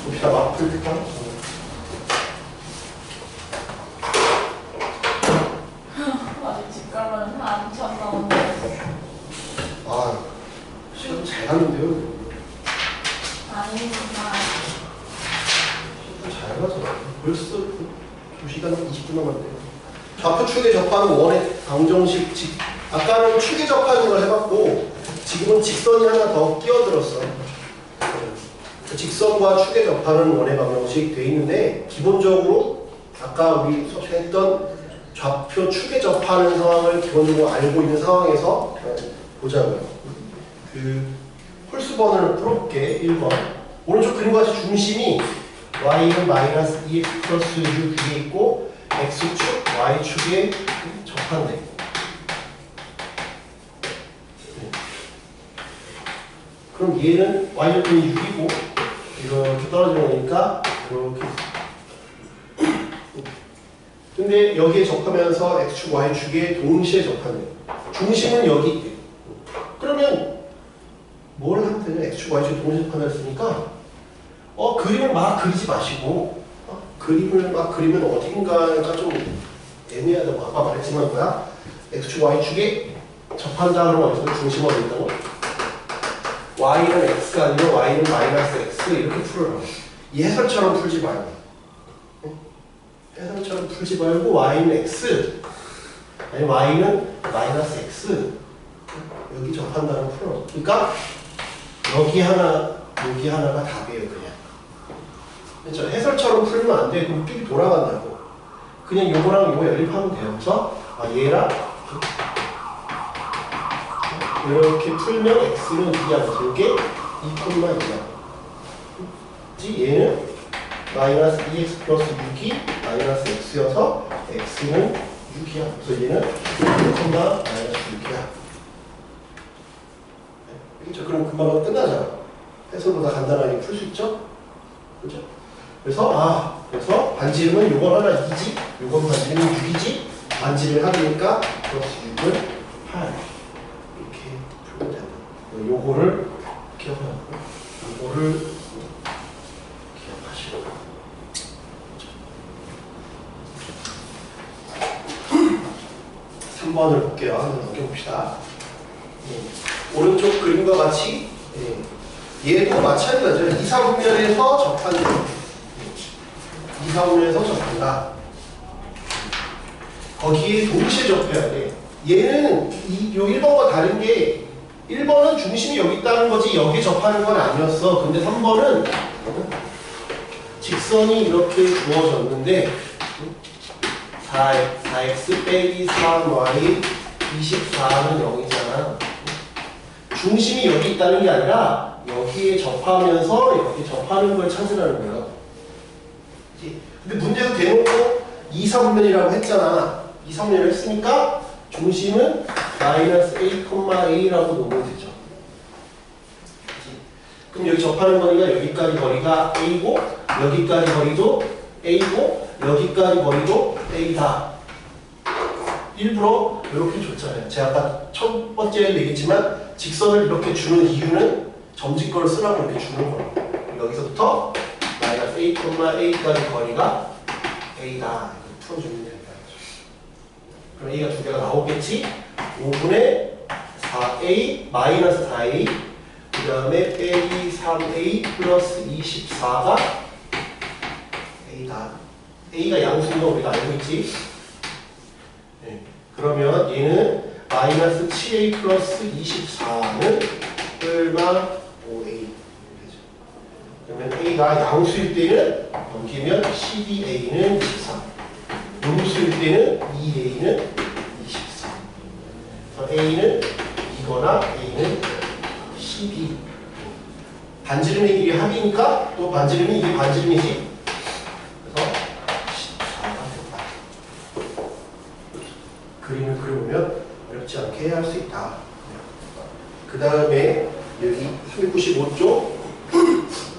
봅시다. 막 풀릴까? 아직 집 가면 한참 남았는데. 아, 시간 잘 가는데요. 아니구나. 잘 가죠. 벌써 2시간 20분 남았네요. 좌표 축에 접하는 원의 방정식, 아까는 축에 접하는 걸 해봤고 지금은 직선이 하나 더 끼어들었어. 직선과 축에 접하는 원의 방정식 돼 있는데 기본적으로 아까 우리 했던 좌표 축에 접하는 상황을 기본적으로 알고 있는 상황에서 보자고요. 그 홀수번을 풀어볼게. 1번. 오른쪽 그림과 같이 중심이 y는 마이너스 2x 플러스 6 위에 있고 x축, y축에 접한대. 그럼 얘는 y절편이 6이고 이렇게 떨어지는 거니까 이렇게. 근데 여기에 접하면서 x축, y축에 동시에 접한대. 중심은 여기 있대. 그러면 뭘 하면 되냐? x축, y축 동시에 접한다 했으니까 그림을 막 그리지 마시고 그림을 막 그리면 어딘가가 좀 애매하다고 아까 말했지만 뭐야? x축, y축에 접한다 그러면 어디서 중심 어디 있다고? y는 x가 아니라 y는 마이너스 x 이렇게 풀어라. 이 해설처럼 풀지 말고 해설처럼 풀지 말고 y는 x 아니 y는 마이너스 x 여기 접한다는 풀어. 그러니까 여기 하나가 답이에요. 그냥 그렇죠? 해설처럼 풀면 안 돼. 그럼 삐 돌아간다고. 그냥 요거랑 요거 연립하면 돼요. 그래서 얘랑 이렇게 풀면 x는 2야. 이게 2,2야. 얘는 마이너스 2x 플러스 6이 마이너스 x여서 x는 6이야. 그래서 얘는 1, 마이너스 6이야. 그렇죠? 그럼 금방 끝나잖아. 해설보다 간단하게 풀 수 있죠? 그렇죠? 그래서 반지름은 요건 하나 2지, 요건 반지름은 6이지, 반지름을 하니까 플러스 6은 8 이렇게 풀면 된다. 요거를 기억하고, 요거를 기억하시고. 3번을 볼게요. 한번 넘겨봅시다. 오른쪽 그림과 같이 얘도 마찬가지죠. 2, 4분면에서 접한다. 2, 4분면에서 접한다. 거기에 동시에 접해야 돼. 얘는 요 1번과 다른 게 1번은 중심이 여기 있다는 거지 여기에 접하는 건 아니었어. 근데 3번은 직선이 이렇게 주어졌는데 4x 빼기 3y 24는 0이잖아. 중심이 여기 있다는 게 아니라 여기에 접하면서 여기 접하는 걸 찾으라는 거야. 근데 문제도 대놓고 2, 3분면이라고 했잖아. 2, 3분면을 했으니까 중심은 마이너스 a,a라고 놓으면 되죠. 그럼 여기 접하는 거리가 여기까지 거리가 a고 여기까지 거리도 a고 여기까지 거리도 a다. 일부러 이렇게 줬잖아요. 제가 아까 첫 번째에도 얘기했지만 직선을 이렇게 주는 이유는 점진거를 쓰라고 이렇게 주는 거예요. 여기서부터 마이너스 a,a까지 거리가 a다. 풀어주면 된다. 그럼 a가 두 개가 나오겠지? 5분의 4a 마이너스 4a 그 다음에 빼기 3a 플러스 24가 a다. a가 양수인 거 우리가 알고 있지? 네. 그러면 얘는 마이너스 7a 플러스 24는 얼마? 5a 되죠. 그러면 a가 양수일 때는 넘기면 12a는 24 음수일 때는 2a는 24 그래서 a는 이거나 a는 12 반지름의 길이 합이니까 또 반지름이 이게 반지름이지. 그래서 14가 된다. 그림을 그려보면 어렵지 않게 할 수 있다. 그 다음에 여기 395쪽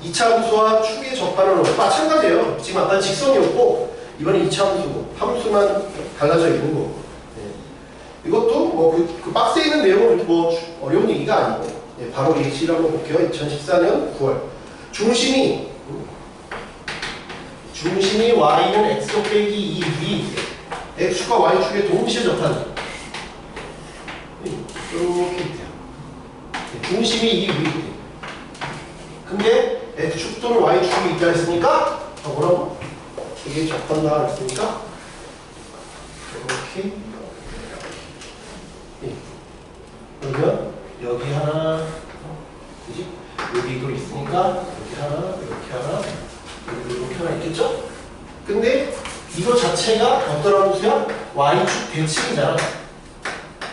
2차 함수와 축에 접하는 거 마찬가지예요. 지금 아까 직선이었고 이번에 2차 함수고 함수만 달라져 있는 거고. 네. 이것도 뭐 그 박스에 있는 내용은 뭐 어려운 얘기가 아니고 네, 바로 이 시를 한번 볼게요. 2014년 9월. 중심이 y는 x 빼기 2 위 x축과 y축에 동시에 접하는 이렇게 돼요. 중심이 이 위에 돼요. 근데 x축 또는 y축이 있다 했으니까 뭐라고? 이게 접한다 했으니까 이렇게 그러면 여기 하나 그지? 여기도 있으니까 여기 하나 이렇게 하나 이렇게 하나 있겠죠? 근데 이거 자체가 어떤 함수야? y축 대칭이잖아.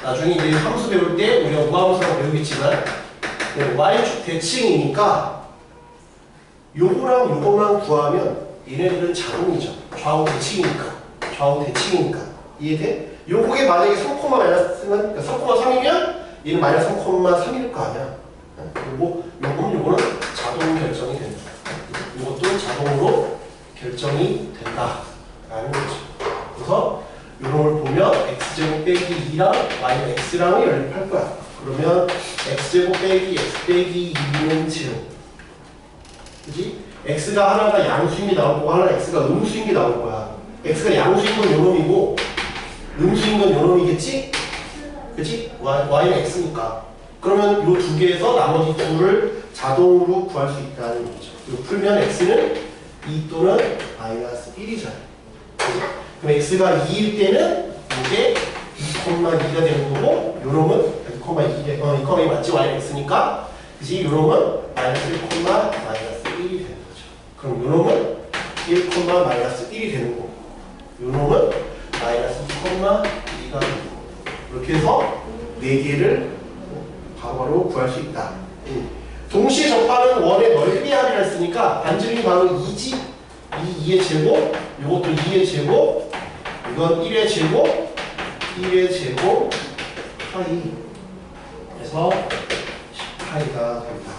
나중에 이제 함수 배울 때 우리가 우함수라고 배우겠지만 y축 대칭이니까 요거랑 요거만 구하면 얘네들은 자동이죠. 좌우 대칭이니까 이해돼? 요게 만약에 3, 마이너스면 그러니까 3,3이면 얘는 마이너스 3,3일 거 아니야. 그리고 요거는 자동 결정이 된다. 이것도 자동으로 결정이 된다라는 거죠. 그래서 이런 걸 보면 x제곱 빼기 2랑 y는 x랑을 연립할 거야. 그러면 x제곱 빼기 x 빼기 2는 0. 그지? x가 하나가 양수인 게 나올 거고 하나가 x가 음수인 게 나올 거야. x가 양수인 건 요놈이고 음수인 건 요놈이겠지? 그치? y는 x니까. 그러면 요 두 개에서 나머지 둘을 자동으로 구할 수 있다는 거죠. 이거 풀면 x는 2 또는 마이너스 1이잖아요. 그럼 x가 2일 때는 이게 2,2가 되는 거고 요놈은 2,2 맞지? y는 x니까 그치? 요놈은 마이너스 1, 마이너스 1이 되는 거죠. 그럼 요놈은 1, 마이너스 1이 되는 거고 요놈은 마이너스 2,2가 되는 거고 이렇게 해서 4개를 바로바로 구할 수 있다. 동시에 접하는 원의 넓이 합이라 했으니까 반지름이 바로 2지. 2의 제곱, 이것도 2의 제곱, 이건 1의 제곱, 1의 제곱, 파이. 그래서 10파이가 된다.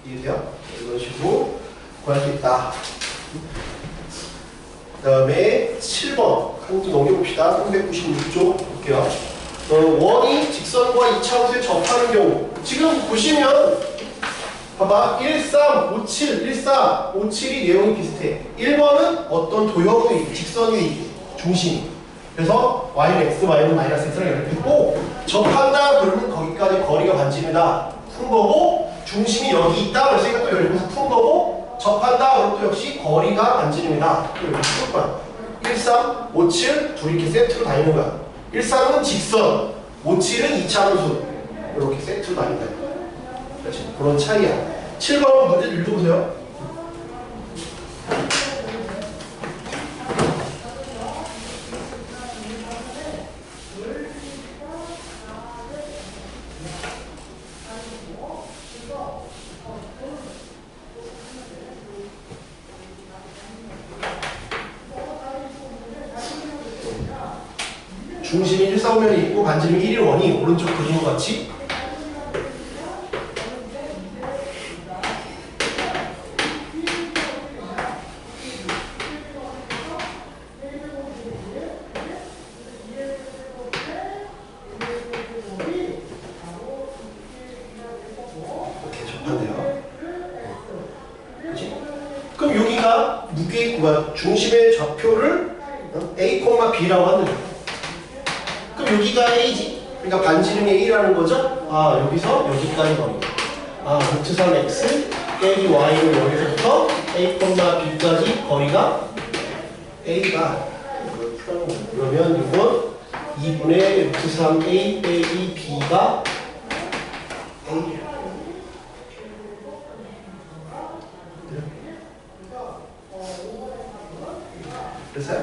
이해돼요? 이런 식으로 구할 수 있다. 그 다음에 7번 한 번 넘겨봅시다. 396쪽 볼게요. 원이 직선과 이차함수에 접하는 경우 지금 보시면 봐봐 1357 1357이 내용이 비슷해. 1번은 어떤 도형의 직선의 중심 그래서 y는 x, y는 마이너스 x랑 연립했고 접한다 그러면 거기까지 거리가 반지름이다 푼 거고 중심이 여기 있다 그래서 이거 또 연립해서 푼 거고 접한다 그럼 또 역시 거리가 반지름이다 이렇게 풀 거야. 13, 57 둘이 이렇게 세트로 다니는 거야. 13은 직선, 57은 이차함수 이렇게 세트로 다닌다. 그렇지? 그런 차이야. 7번 문제 읽어보세요. 중심이 1사오면이 있고 반지름이 1일 원이 오른쪽 그림과 같이 이렇게 접한대요. 그치? 그럼 여기가 중심의 좌표를 A, B라고 하는 거예요. 그럼 여기가 A지? 그러니까 반지름이 A라는 거죠? 아, 여기서 여기까지 거리. 아, 루트 3x 빼기 y는 여기서부터 A, B까지 거리가 A가 그러면 이건 2분의 루트 3A 빼기 B가 A. 그래서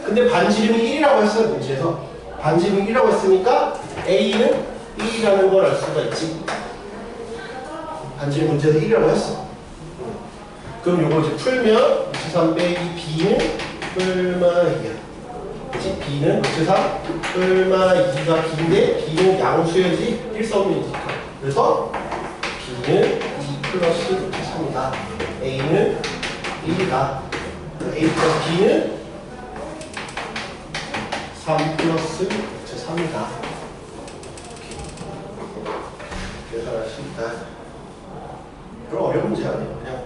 근데 반지름이 1이라고 했어요, 문제에서. 반지름이 1이라고 했으니까 A는 1이라는 걸 알 수가 있지. 반지름 문제에서 1이라고 했어. 그럼 요거 이제 풀면 루트 3 빼기 B는 얼마 2야. 그치? B는 루트 3 얼마 2가 B인데 B는 양수여지 1서문이니까. 그래서 B는 2 플러스 루트 3이다. A는 1이다. A 플러스 B는 3 플러스 3이다. 계산할 수 있다. 그런 어려운 문제 아니에요. 그냥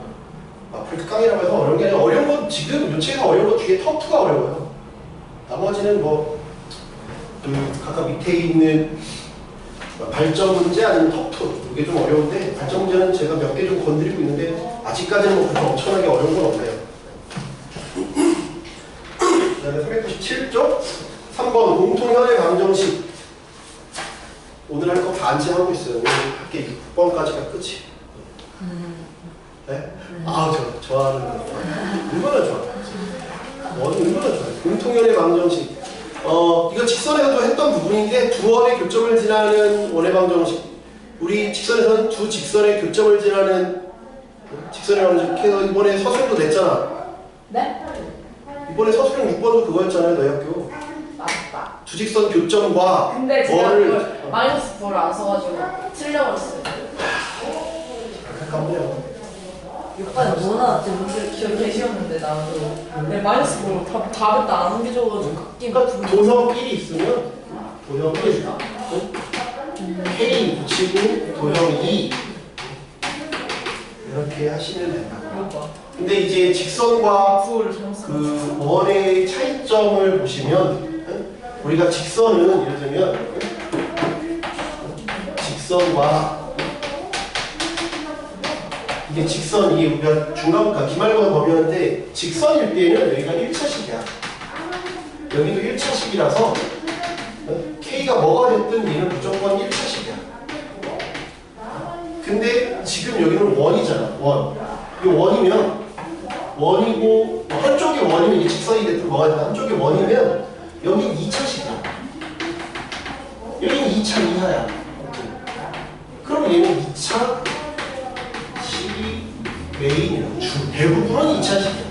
아프리카강이라고 해서 어려운 게 아니라 어려운 건 지금 요체가 어려운 거 뒤에 터2가 어려워요. 나머지는 뭐 각각 밑에 있는 발전 문제 아니면 터2 이게 좀 어려운데 발전 문제는 제가 몇 개 좀 건드리고 있는데 아직까지는 뭐 그렇게 엄청나게 어려운 건 없네요. 그 다음에 397쪽 3번 공통현의 방정식 오늘 할 거 반지하고 있어요. 오늘 학기 6번까지가 끝이. 네? 아, 좋아하는 거. 얼마나 좋아요. 얼마나 좋아요. 공통연의 방정식. 이거 직선에서도 했던 부분인데 두 원의 교점을 지나는 원의 방정식. 우리 직선에서는 두 직선의 교점을 지나는 직선의 방정식 해서 이번에 서술도 냈잖아. 네? 이번에 서술형 6번도 그거였잖아요, 너희 학교. 맞다. 두 직선 교점과 근데 제가 원을 그걸 마이너스 9를 안 써가지고 틀려버렸어요. 잠깐만요. 6번에 뭐 나왔지? 문제 기억 계시었는데 나도 내 마이너스 9를 답을 다 안 옮겨줘가지고 그러니까 도형끼리 있으면 도형 1, K 붙이고 도형 2 이렇게 하시면 된다. 근데 이제 직선과 9를 잘못 썼어. 그 원의 차이점을 보시면 우리가 직선은 예를 들면 직선과 이게 직선이 우리가 중간과 기말고사 범위하는데 직선일 때는 여기가 1차식이야. 여기도 1차식이라서 K가 뭐가 됐든 얘는 무조건 1차식이야. 근데 지금 여기는 원이잖아. 원. 이게 원이면 원이고 한쪽이 원이면 이게 직선이 됐든 뭐가 됐든 한쪽이 원이면 여기는 2차식이야. 여기는 2차 이하야. 그럼 얘는 2차 식이 메인이야. 대부분은 2차식이야.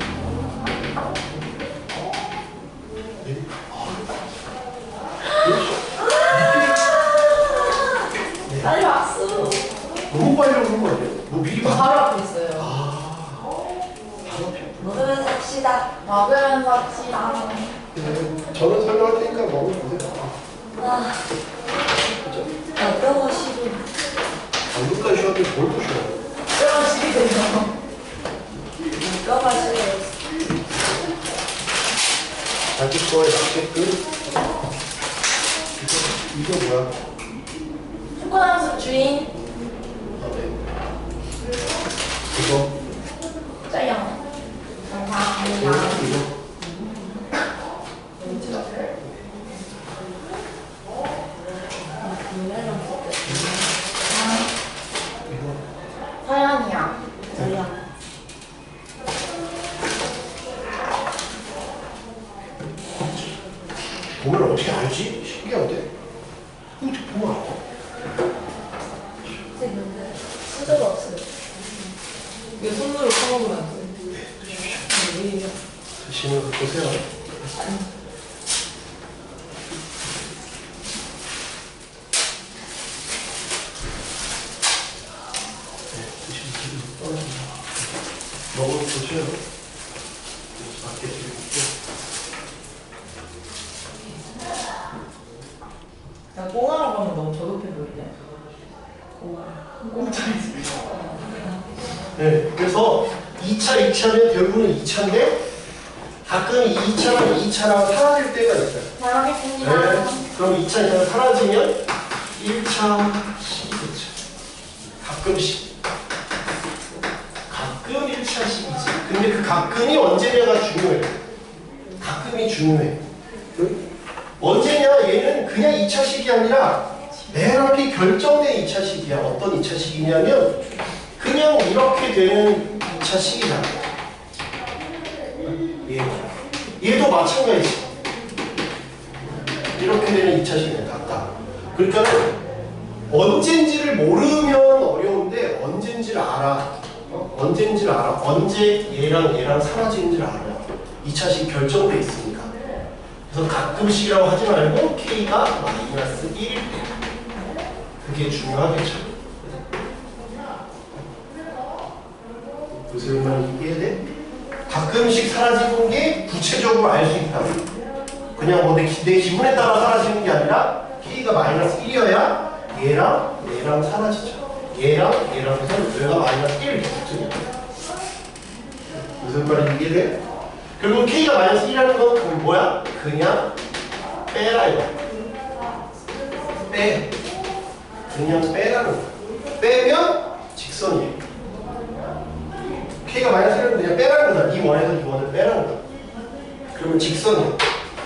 빨리 박수. 너무 빨리 오는 거 아니에요? 뭐 미리 막 바로 앞에 있어요. 바로 앞에. 먹으면서 합시다. 먹으면서 합시다. 저는 설명할 테니까 먹어보세요. 아, 어떤 거 싫어? 방금까지 쉬었는데 뭘 또 쉬어요? 그런 식이 되죠. 이거가 싫어. 자기 거에 맞게끔 이거 뭐야? 초코나무숲 주인 아, 네. 이거 짜양. 감사합니다. 이거 서연이야. 저야. 보면 어떻게 알지? 신기한데? 어떻게 보면 알아? 근데 수저가 없어요. 이거 손으로 퍼먹으면 안 돼. 드시면 보세요. 먹어보세요. 밖에 드릴게요. 나 꽁하라고 하면 너무 저급해 보이네. 꽁짜리지. 네, 그래서 2차, 2차면 대부분은 2차인데 가끔 2차랑 2차랑 사라질 때가 있어요. 잘 하겠습니다. 네, 그럼 2차, 2차가 사라지면 1차, 2차. 가끔씩. 가끔 1차씩이지. 근데 그 가끔이 언제냐가 중요해. 가끔이 중요해. 언제냐? 얘는 그냥 2차식이 아니라 맨 앞이 결정된 2차식이야. 어떤 2차식이냐면 그냥 이렇게 되는 2차식이잖아. 얘도 마찬가지지. 이렇게 되는 2차식이야. 각각. 그러니까 언젠지를 모르면 어려운데 언젠지를 알아. 언젠지를 알아. 언제 얘랑 사라지는지를 알아. 2차식 결정돼 있으니까. 그래서 가끔씩이라고 하지 말고 K가 마이너스 1일 때. 그게 중요하겠죠. 무슨 말인지 이해돼? 가끔씩 사라지는 게 구체적으로 알 수 있다. 그냥 뭐 내 기분에 따라 사라지는 게 아니라 K가 마이너스 1이어야 얘랑 사라지죠. 얘랑 해서 얘가 마이너스 1 이렇게 붙으냐. 무슨 말인지 이해돼? 결국 K가 마이너스 1이라는 건 그럼 뭐야? 그냥 빼라 이거. 그냥 빼라는 거야. 빼면 직선이에요. K가 마이너스 1은 그냥 빼라는 거야. 이 원에서 이 원을 빼라는 거야. 그러면 직선이에요.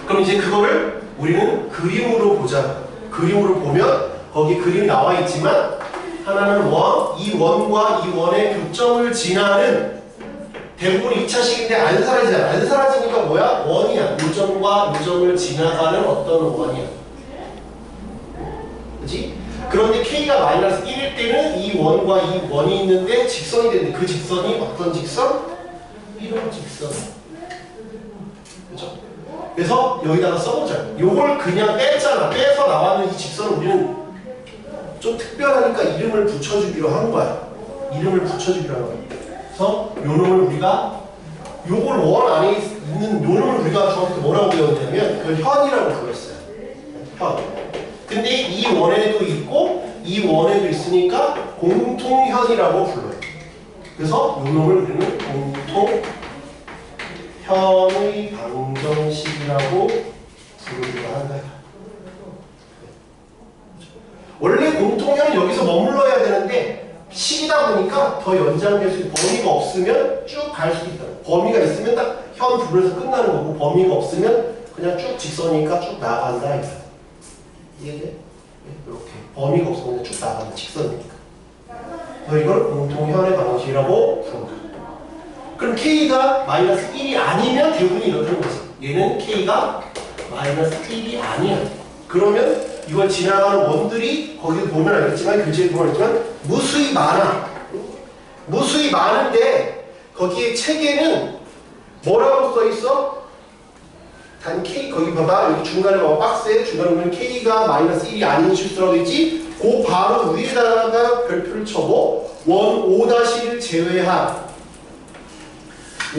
그럼 이제 그거를 우리는 그림으로 보자. 그림으로 보면 거기 그림이 나와 있지만 하나는 이 원과 이 원의 교점을 지나는 대부분 2차식인데 안 사라지잖아. 안 사라지니까 뭐야? 원이야. 요점과 요점을 지나가는 어떤 원이야. 그치? 그런데 K가 마이너스 1일 때는 이 원과 이 원이 있는데 직선이 되는데 그 직선이 어떤 직선? 이런 직선. 그죠? 그래서 여기다가 써보자. 요걸 그냥 뺐잖아. 빼서 나왔는 이 직선을 우리는 좀 특별하니까 이름을 붙여주기로 한 거야. 이름을 붙여주기로 한 거야. 그래서 요 놈을 우리가 요걸 원 안에 있는 요 놈을 우리가 중학교 때 뭐라고 배웠냐면 그걸 현이라고 불렀어요. 현. 근데 이 원에도 있고 이 원에도 있으니까 공통현이라고 불러요. 그래서 요 놈을 우리는 공통현의 방정식이라고 부르기로 한 거야. 원래 공통현은 여기서 머물러야 되는데 식이다 보니까 더 연장될 수 있는 범위가 없으면 쭉 갈 수도 있다. 범위가 있으면 딱 현 부분에서 끝나는 거고 범위가 없으면 그냥 쭉 직선이니까 쭉 나간다. 이해돼? 이렇게 범위가 없으면 그냥 쭉 나간다. 직선이니까. 그래서 이걸 공통현의 방정식이라고 부른다. 그럼 K가 마이너스 1이 아니면 대부분이 이렇다는 거지. 얘는 K가 마이너스 1이 아니야. 그러면 이걸 지나가는 원들이 거기도 보면 알겠지만 교재에 보면 알겠지만 무수히 많아. 무수히 많은데 거기에 책에는 뭐라고 써있어? 단 K 거기 봐봐. 여기 중간에 봐봐. 박스에 중간에 보면 K가 마이너스 1이 아닌 실수라고 있지? 그 바로 위에다가 별표를 쳐보. 원 5-1을 제외한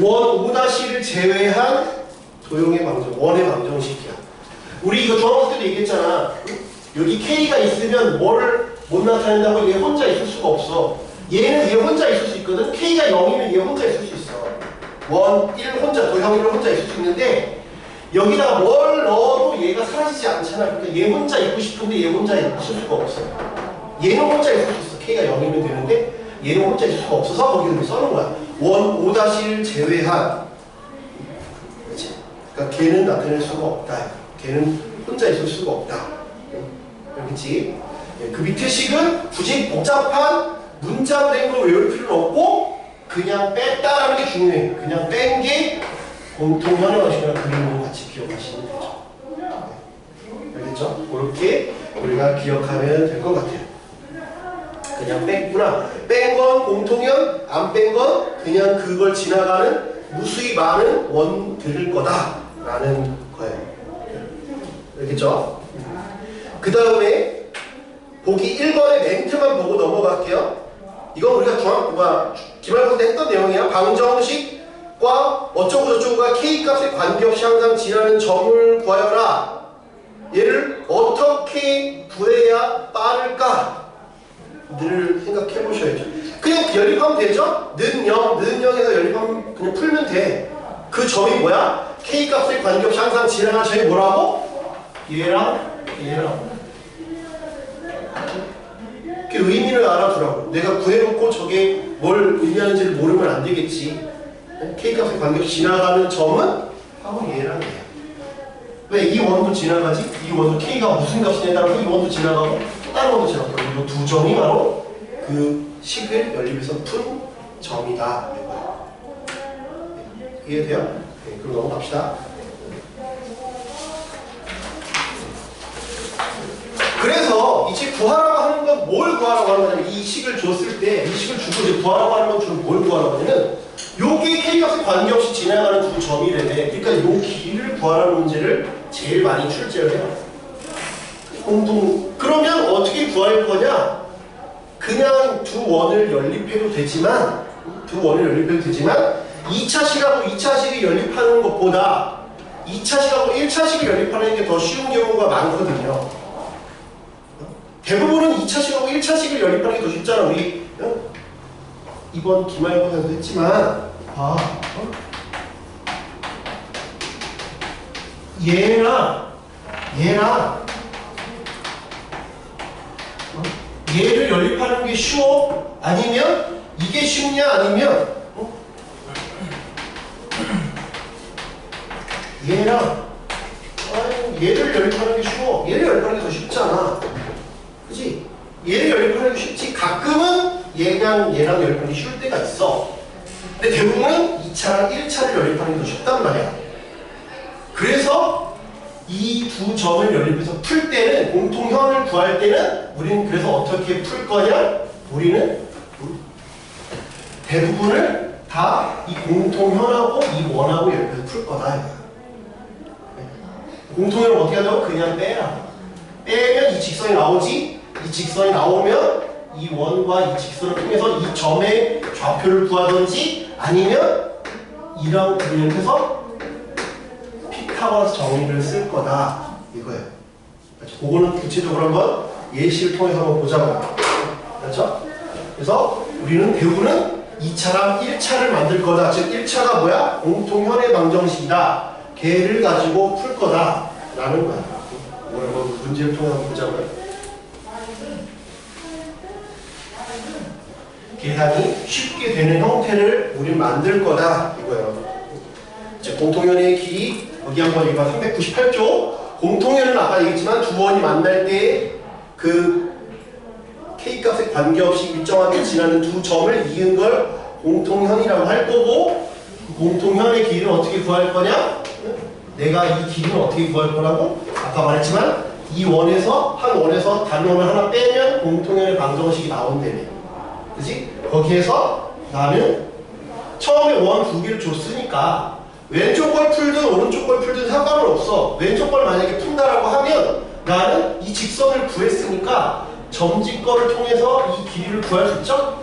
원 5-1을 제외한 도형의 방정, 원의 방정식이야. 우리 이거 중학교 때도 얘기했잖아. 여기 K가 있으면 뭐를 못 나타낸다고 얘 혼자 있을 수가 없어. 얘는 얘 혼자 있을 수 있거든. K가 0이면 얘 혼자 있을 수 있어. 원 1 혼자, 도형 1을 혼자 있을 수 있는데 여기다가 뭘 넣어도 얘가 사라지지 않잖아. 그러니까 얘 혼자 있고 싶은데 얘 혼자 있을 수가 없어. 얘는 혼자 있을 수 있어. K가 0이면 되는데 얘는 혼자 있을 수가 없어서 거기를 써놓은 거야. 원 5-1 제외한. 그렇지? 그러니까 걔는 나타낼 수가 없다. 걔는 혼자 있을 수가 없다. 그렇지? 그 밑에 식은 굳이 복잡한 문자된 걸 외울 필요는 없고 그냥 뺐다라는 게 중요해. 그냥 뺀 게 공통현의 방식이랑 그림으로 같이 기억하시면 되죠. 알겠죠? 그렇게 우리가 기억하면 될 것 같아요. 그냥 뺐구나. 뺀 건 공통현, 안 뺀 건 그냥 그걸 지나가는 무수히 많은 원들일 거다라는 거예요. 알겠죠? 그 다음에 보기 1번의 멘트만 보고 넘어갈게요. 이건 우리가 기말고사 때 했던 내용이야. 방정식과 어쩌고저쩌고가 K값에 관계없이 항상 지나는 점을 구하여라. 얘를 어떻게 구해야 빠를까? 늘 생각해 보셔야죠. 그냥 연립하면 되죠? 는 0에서 연립하면 그냥 풀면 돼. 그 점이 뭐야? K값에 관계없이 항상 지나가는 점이 뭐라고? 얘랑 그 의미를 알아두라고. 내가 구해놓고 저게 뭘 의미하는지를 모르면 안 되겠지. K값에 관계없이 지나가는 점은 하고 얘랑 얘야. 왜 이 원도 지나가지? 이 원도 K가 무슨 값이냐에 따라서 이 원도 지나가고 다른 원도 지나가고 이 두 점이 바로 그 식을 연립해서 푼 점이다. 이해돼요? 네, 그럼 넘어갑시다. 그래서 이제 구하라고 하는 건 뭘 구하라고 하는 거냐면 이 식을 줬을 때 이 식을 주고 이제 구하라고 하는 건 주로 뭘 구하라고 하냐면 요게 K값에 관계없이 지나가는 두 점이래네. 그러니까 요 길을 구하라는 문제를 제일 많이 출제를 해요. 그러면 어떻게 구할 거냐? 그냥 두 원을 연립해도 되지만 2차 식하고 2차 식이 연립하는 것보다 2차식하고 1차식을 연립하는 게 더 쉬운 경우가 많거든요. 대부분은 2차식하고 1차식을 연립하는 게 더 쉽잖아. 우리 이번 기말고사에서 했지만 얘를 연립하는 게 쉬워? 아니면 이게 쉽냐? 아니면 얘를 연립하는 게 쉬워? 얘를 연립하는 게 더 쉽잖아. 그치? 얘를 연립하는 게 쉽지. 가끔은 얘랑 연립하는 게 쉬울 때가 있어. 근데 대부분은 2차랑 1차를 연립하는 게 더 쉽단 말이야. 그래서 이 두 점을 연립해서 풀 때는, 공통현을 구할 때는 우리는 그래서 어떻게 풀 거냐? 우리는 대부분을 다 이 공통현하고 이 원하고 연립해서 풀 거다. 공통현을 어떻게 하냐고? 그냥 빼라. 빼면 이 직선이 나오지. 이 직선이 나오면 이 원과 이 직선을 통해서 이 점의 좌표를 구하든지 아니면 이런 그림에서 피타고라스 정의를 쓸 거다. 이거예요. 그거는 구체적으로 한번 예시를 통해서 한번 보자고요. 그렇죠? 그래서 우리는 대부분은 2차랑 1차를 만들 거다. 즉 1차가 뭐야? 공통현의 방정식이다. 걔를 가지고 풀 거다. 라는 거야. 이걸 한번 문제를 통해서 한번 보자고요. 계산이 쉽게 되는 형태를 우린 만들 거다. 이거예요. 이제 공통현의 길이 여기 한번 이거 398조. 공통현은 아까 얘기했지만 두 원이 만날 때 그 K값에 관계없이 일정하게 지나는 두 점을 이은 걸 공통현이라고 할 거고, 그 공통현의 길이는 어떻게 구할 거냐? 내가 이 길이는 어떻게 구할 거라고? 아까 말했지만 이 원에서 한 원에서 다른 원을 하나 빼면 공통현의 방정식이 나온다며. 그치? 거기에서 나는 처음에 원 두 개를 줬으니까 왼쪽 걸 풀든 오른쪽 걸 풀든 상관은 없어. 왼쪽 걸 만약에 푼다라고 하면 나는 이 직선을 구했으니까 점직거를 통해서 이 길이를 구할 수 있죠?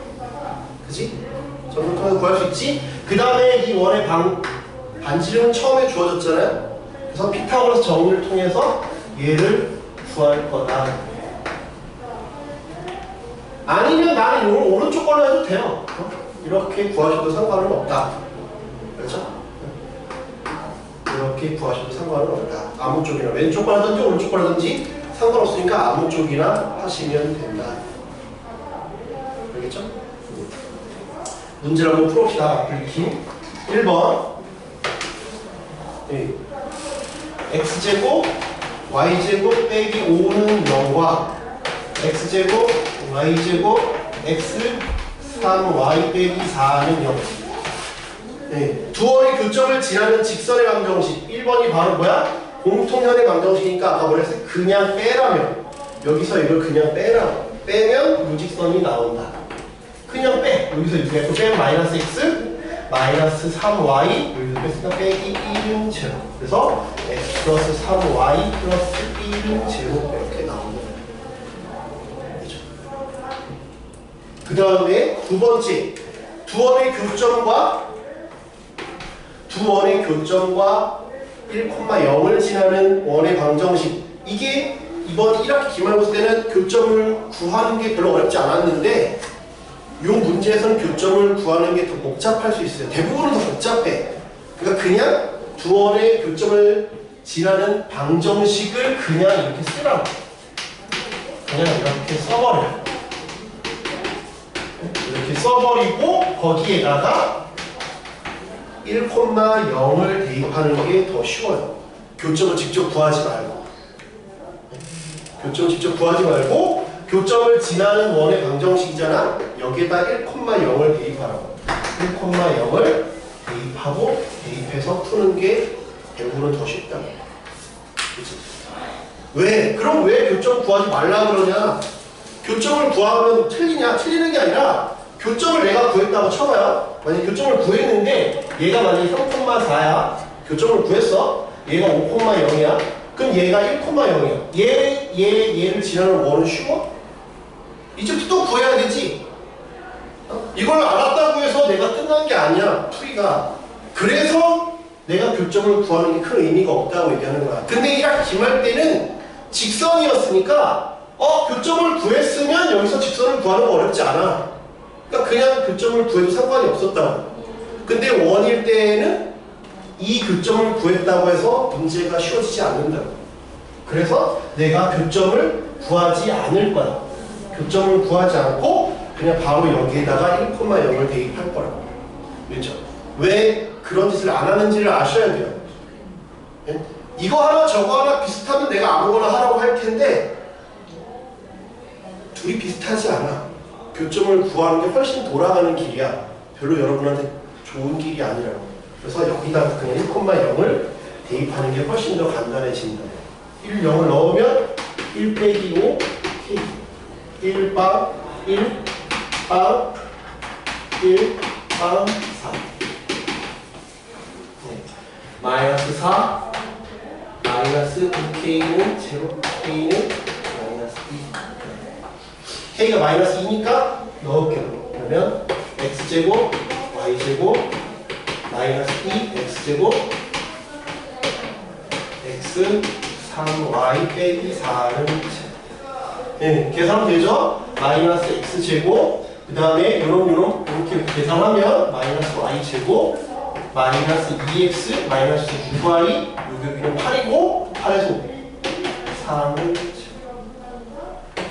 그치? 점을 통해서 구할 수 있지? 그 다음에 이 원의 반지름은 처음에 주어졌잖아요? 그래서 피타고라스 정의를 통해서 얘를 구할 거다. 아니면 나는 이걸 오른쪽 걸로 해도 돼요. 이렇게 구하셔도 상관은 없다. 그렇죠? 이렇게 구하셔도 상관은 없다. 아무 쪽이나 왼쪽 거라든지 오른쪽 거라든지 상관없으니까 아무 쪽이나 하시면 된다. 알겠죠? 문제를 한번 풀어봅시다. 불킴 1번 x제곱 y제곱 빼기 5는 0과 x제곱 y제곱 x 3y 빼기 4는 0. 두 원의 교점을 지나는 직선의 방정식. 1번이 바로 뭐야? 공통현의 방정식이니까 아까 뭐랬어요? 그냥 빼라면 여기서 이걸 그냥 빼라고. 빼면 요직선이 나온다. 그냥 빼. 여기서 이렇게 빼면 마이너스 x 마이너스 3y 여기서 뺐으니까 빼기 1은 제로. 그래서 x 플러스 3y 플러스 1은 제로 이렇게 나옵니다. 그렇죠? 그 다음에 두 번째 두 원의 교점과 1,0을 지나는 원의 방정식. 이게 이번 1학기 기말고사 때는 교점을 구하는 게 별로 어렵지 않았는데 이 문제에서는 교점을 구하는 게 더 복잡할 수 있어요. 대부분은 더 복잡해. 그러니까 그냥 두 원의 교점을 지나는 방정식을 그냥 이렇게 쓰라고. 그냥 이렇게 써버려. 이렇게 써버리고 거기에다가 1,0을 대입하는 게 더 쉬워요. 교점을 직접 구하지 말고. 교점을 직접 구하지 말고 교점을 지나는 원의 방정식이잖아. 여기에다 1,0을 대입하라고. 1,0을 대입하고 대입해서 푸는 게 대부분은 더 쉽다. 그치? 왜? 그럼 왜 교점 구하지 말라 그러냐? 교점을 구하면 틀리냐? 틀리는 게 아니라 교점을 내가 구했다고 쳐봐요. 만약에 교점을 구했는데 얘가 만약에 3,4야. 교점을 구했어. 얘가 5,0이야. 그럼 얘가 1,0이야. 얘를 지나는 원은 쉬워? 이제부터 또 구해야 되지. 이걸 알았다고 해서 내가 끝난 게 아니야. 풀이가. 그래서 내가 교점을 구하는 게 큰 의미가 없다고 얘기하는 거야. 근데 1학 기말 때는 직선이었으니까 교점을 구했으면 여기서 직선을 구하는 거 어렵지 않아. 그러니까 그냥 교점을 구해도 상관이 없었다고. 근데 원일 때는 이 교점을 구했다고 해서 문제가 쉬워지지 않는다고. 그래서 내가 교점을 구하지 않을 거야. 교점을 구하지 않고 그냥 바로 여기에다가 1,0을 대입할 거라고. 그렇죠? 왜 그런 짓을 안 하는지를 아셔야 돼요. 예? 이거 하나 저거 하나 비슷하면 내가 아무거나 하라고 할 텐데 둘이 비슷하지 않아. 교점을 구하는 게 훨씬 돌아가는 길이야. 별로 여러분한테 좋은 길이 아니라고. 그래서 여기다가 그냥 1,0을 대입하는 게 훨씬 더 간단해진다. 1, 0을 넣으면 1 빼기 5, K 1 빵, 1 빵, 1 빵, 4 네. 마이너스 4 마이너스 2K는 제로, K는 마이너스 2 K가 마이너스 2니까 넣을게요. 그러면 X제곱, Y제곱 마이너스 2, X제곱 X 3Y 빼기 4는 네, 계산 되죠? 마이너스 X제곱 그 다음에 요런 이렇게 계산하면 마이너스 Y제곱 마이너스 2X 마이너스 6Y 여기는 8이고 8에서 5 3은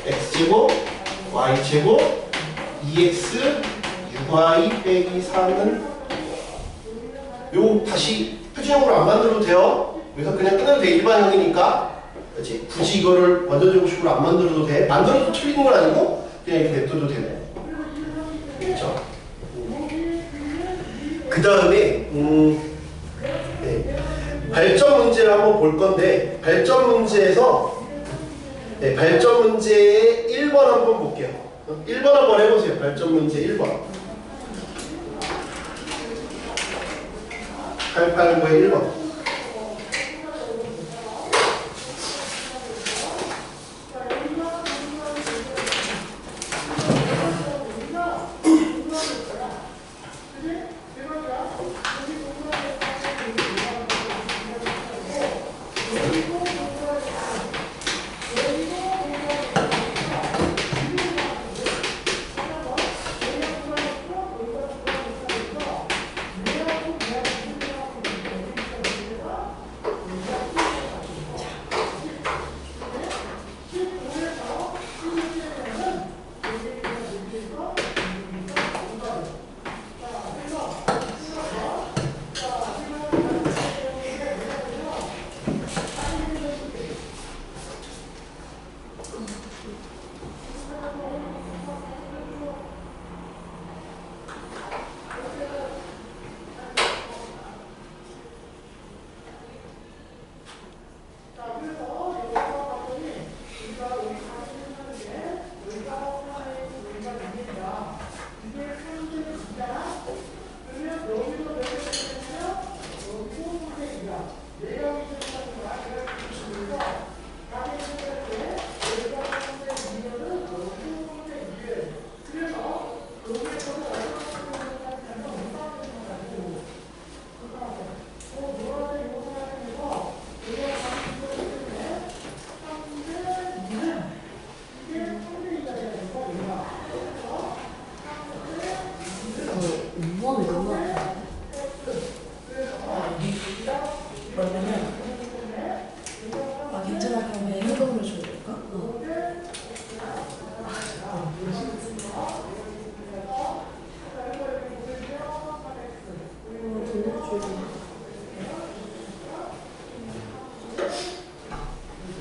X제곱 Y제곱 2X 6Y 빼기 3은 요 다시 표준형으로 안 만들어도 돼요. 여기서 그냥 끊어도 돼. 일반형이니까. 그렇지. 굳이 이거를 원전제곱식으로 안 만들어도 돼. 만들어도 틀리는 건 아니고 그냥 이렇게 냅둬도 되네. 그렇죠? 그 다음에 네. 발전 문제를 한번 볼 건데 발전 문제에서 네, 발전 문제의 1번 한번 볼게요. 1번 한번 해보세요. 발전 문제 1번. 889의 1번.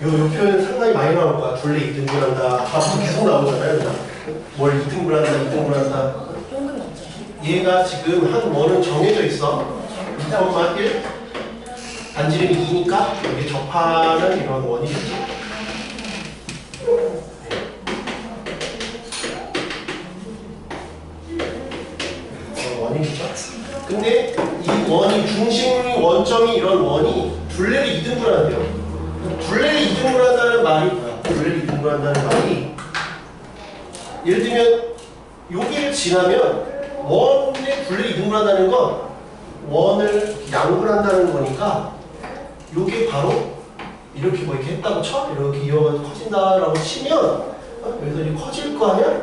요 표현은 상당히 많이 나올 거야. 둘레 2등분한다. 앞으로 계속 나오잖아요. 뭘 2등분한다, 2등분한다. 얘가 지금 한 원은 정해져 있어. 2,1 반지름이 2니까 여기 접하는 이런 원이겠지. 원이겠죠. 근데 이 원이 중심 원점이 이런 원이 둘레를 2등분한대요. 둘레를 2등분한다는 말이 뭐야? 둘레를 2등분한다는 말이 예를 들면 여기를 지나면 원의 둘레를 2등분한다는 건 원을 양분한다는 거니까 요게 바로 이렇게 뭐 이렇게 했다고 쳐? 이렇게 이어가지고 커진다라고 치면 여기서 이제 커질 거 아니야?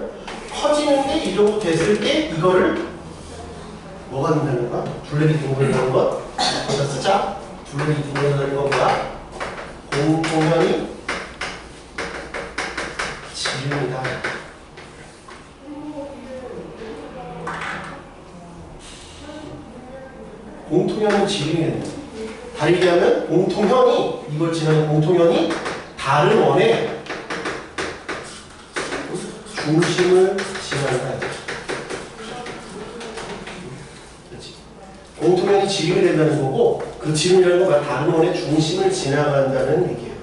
커지는데 이 정도 됐을 때 이거를 뭐가 된다는 거야? 둘레기 등분이라는 거? 여기다 쓰자. 둘레기 등분이라는 거 뭐야? 공통현이 지름이다. 공통현은 지름이 다르게 하면 공통현이 이걸 지나는 공통현이 다른 원의 중심을 지난다. 그렇지. 공통현이 지름이 된다는 거고 그 지름이라는 건 다른 원의 중심을 지나간다는 얘기예요.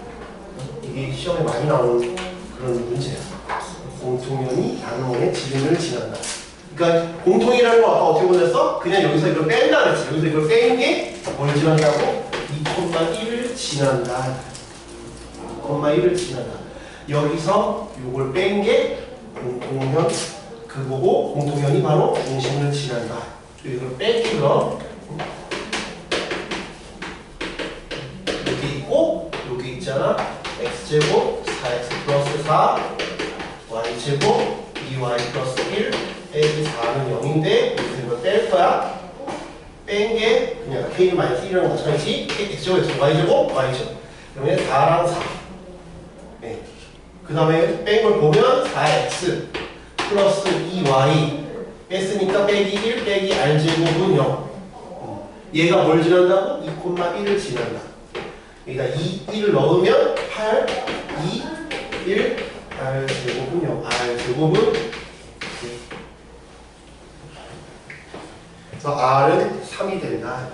이게 시험에 많이 나오는 그런 문제야. 공통현이 다른 원의 지름을 지난다. 그러니까 공통이라는 거 아까 어떻게 보냈어? 그냥 여기서 이걸 뺀다 그랬지. 여기서 이걸 뺀 게 뭘 지난다고? 2,1을 지난다. 2,1을 지난다. 여기서 이걸 뺀 게 공통현 그거고 공통현이 바로 중심을 지난다. 이걸 뺄게요. 여기 있고 여기 있잖아. x제곱 4x 플러스 4 y제곱 2y 플러스 1 빼기 4는 0인데 여기서 이걸 뺄 거야. 뺀 게 그냥 k 마이너스 1이라는 것처럼 있지. x제곱 y제곱 y제곱 그러면 4랑 4 네. 그 다음에 뺀 걸 보면 4x 플러스 2y 뺐으니까 빼기 1 빼기 r제곱은 0 얘가 뭘 지난다고? 2,1을 지난다. 여기다 2, 1을 넣으면 8, 2, 1 r제곱은 0 r제곱은 그래서 r은 3이 된다.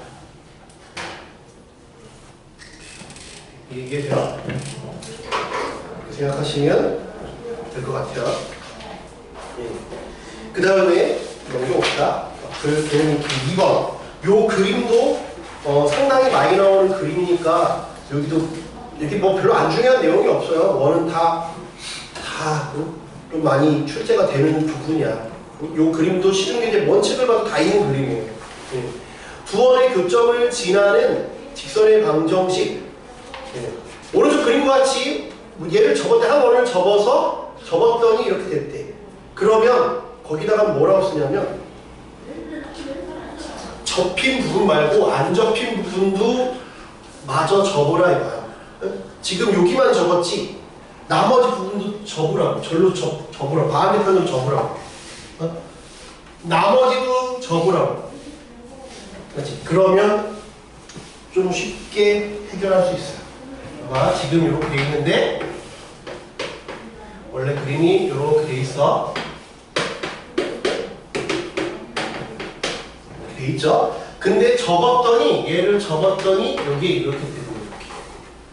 이게 돼요. 생각하시면 될 것 같아요. 그 다음에 넘겨봅시다. 그림 2번. 요 그림도 상당히 많이 나오는 그림이니까 여기도 이렇게 뭐 별로 안 중요한 내용이 없어요. 원은 다 좀 많이 출제가 되는 부분이야. 요 그림도 시중에 뭔 책을 봐도 다 있는 그림이에요. 두 원의 교점을 지나는 직선의 방정식. 오른쪽 그림과 같이 얘를 접었대 한 원을 접었더니 이렇게 됐대. 그러면 거기다가 뭐라고 쓰냐면 접힌 부분 말고 안 접힌 부분도 마저 접으라 이거야. 지금 여기만 접었지 나머지 부분도 접으라고. 절로 접으라고. 반대편으로 접으라고. 나머지도 접으라고. 그렇지. 그러면 좀 쉽게 해결할 수 있어요. 봐봐. 지금 이렇게 돼 있는데 원래 그림이 이렇게 돼 있어. 이렇게 돼 있죠? 근데 접었더니 얘를 접었더니 여기에 이렇게 되고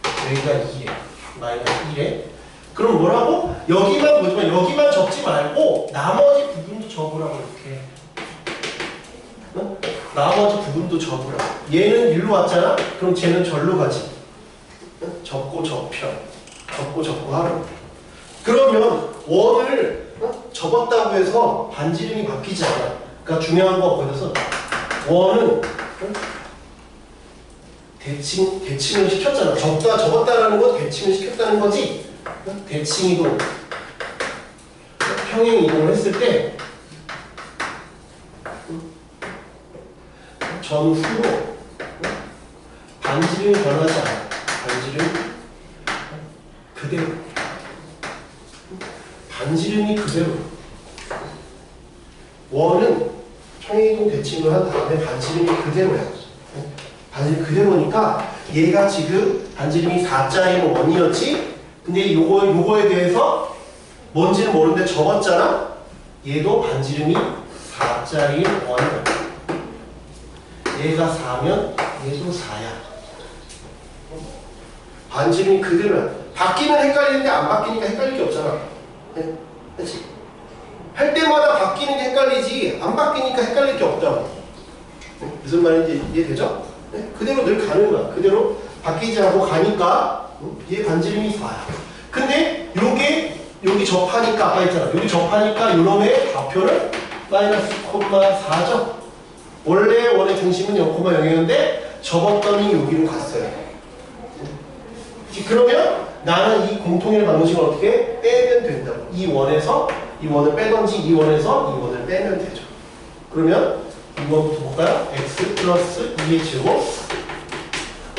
이렇게 여기가 2에 마이너스 1에 그럼 뭐라고? 여기만 보지만 여기만 접지 말고 나머지 부분도 접으라고 이렇게. 어? 나머지 부분도 접으라고. 얘는 일로 왔잖아? 그럼 쟤는 절로 가지. 접고 접혀. 접고 접고 하라고. 그러면 원을 접었다고 해서 반지름이 바뀌지 않아. 그러니까 중요한 거 거기서 원은 대칭을 시켰잖아. 접었다라는 건 대칭을 시켰다는 거지. 대칭 이동, 평행 이동을 했을 때 전후로 반지름이 변하지 않아. 반지름 그대로. 반지름이 그대로. 원은 평행이동 대칭을 한 다음에 반지름이 그대로야. 반지름이 그대로니까 얘가 지금 반지름이 4자인 원이었지? 근데 요거에 대해서 뭔지는 모르는데 접었잖아? 얘도 반지름이 4자인 원이야. 얘가 4면 얘도 4야. 반지름이 그대로야. 바뀌면 헷갈리는데 안 바뀌니까 헷갈릴 게 없잖아. 네? 그렇지? 할 때마다 바뀌는 게 헷갈리지 안 바뀌니까 헷갈릴 게 없다고. 네? 무슨 말인지 이해되죠? 네? 그대로 늘 가는 거야. 그대로 바뀌지 않고 가니까 얘 반지름이 4야. 근데 요게 여기 접하니까 아까 했잖아. 여기 접하니까 요놈의 좌표를 마이너스 4죠. 원래 원의 중심은 0,0이었는데 접었더니 여기로 갔어요. 그러면 나는 이 공통의 방정식을 어떻게 빼면 된다고. 이 원에서 이 원을 빼던지 이 원에서 이 원을 빼면 되죠. 그러면 이번부터 볼까요? x 플러스 2의 제곱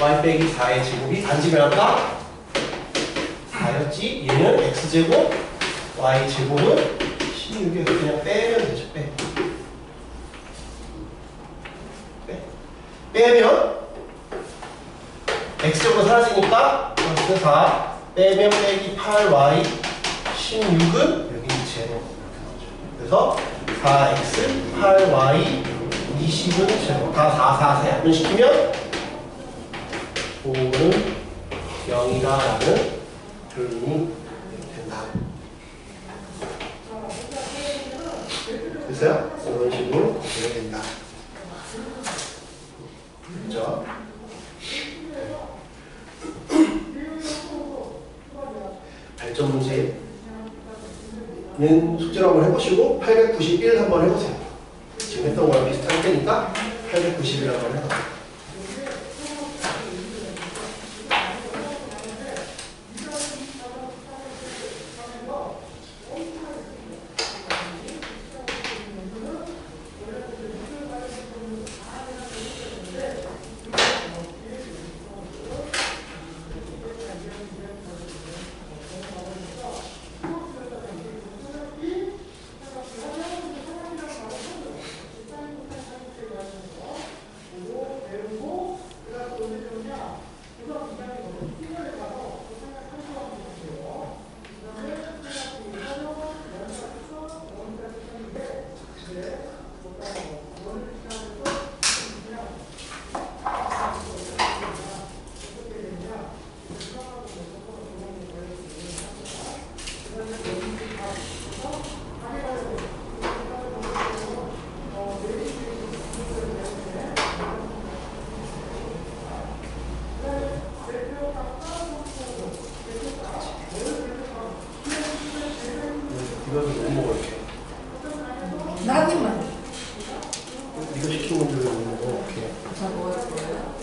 y 빼기 4의 제곱이 단지면 아까 4였지. 얘는 x제곱 y 제곱은 16에서 그냥 빼면 되죠. 빼면 x제곱은 사라지니까 플러스 4 빼면 빼기 8y 16은 여기 제곱. 그래서 4x 8y 20은 제곱. 다 4, 4, 4 약분시키면 5는 0이다라는 결론이 된다. 됐어요? 이런 식으로 되게 된다. 그렇죠? 발전 문제는 숙제로 한번 해보시고 891 한번 해보세요. 지금 했던 거랑 비슷할 테니까 891 한번 해봐. 이거는 못 먹어 이렇게. 나 한 입만. 이거 시킨 건데 왜 못 먹어? 이렇게. 저 먹을 거예요?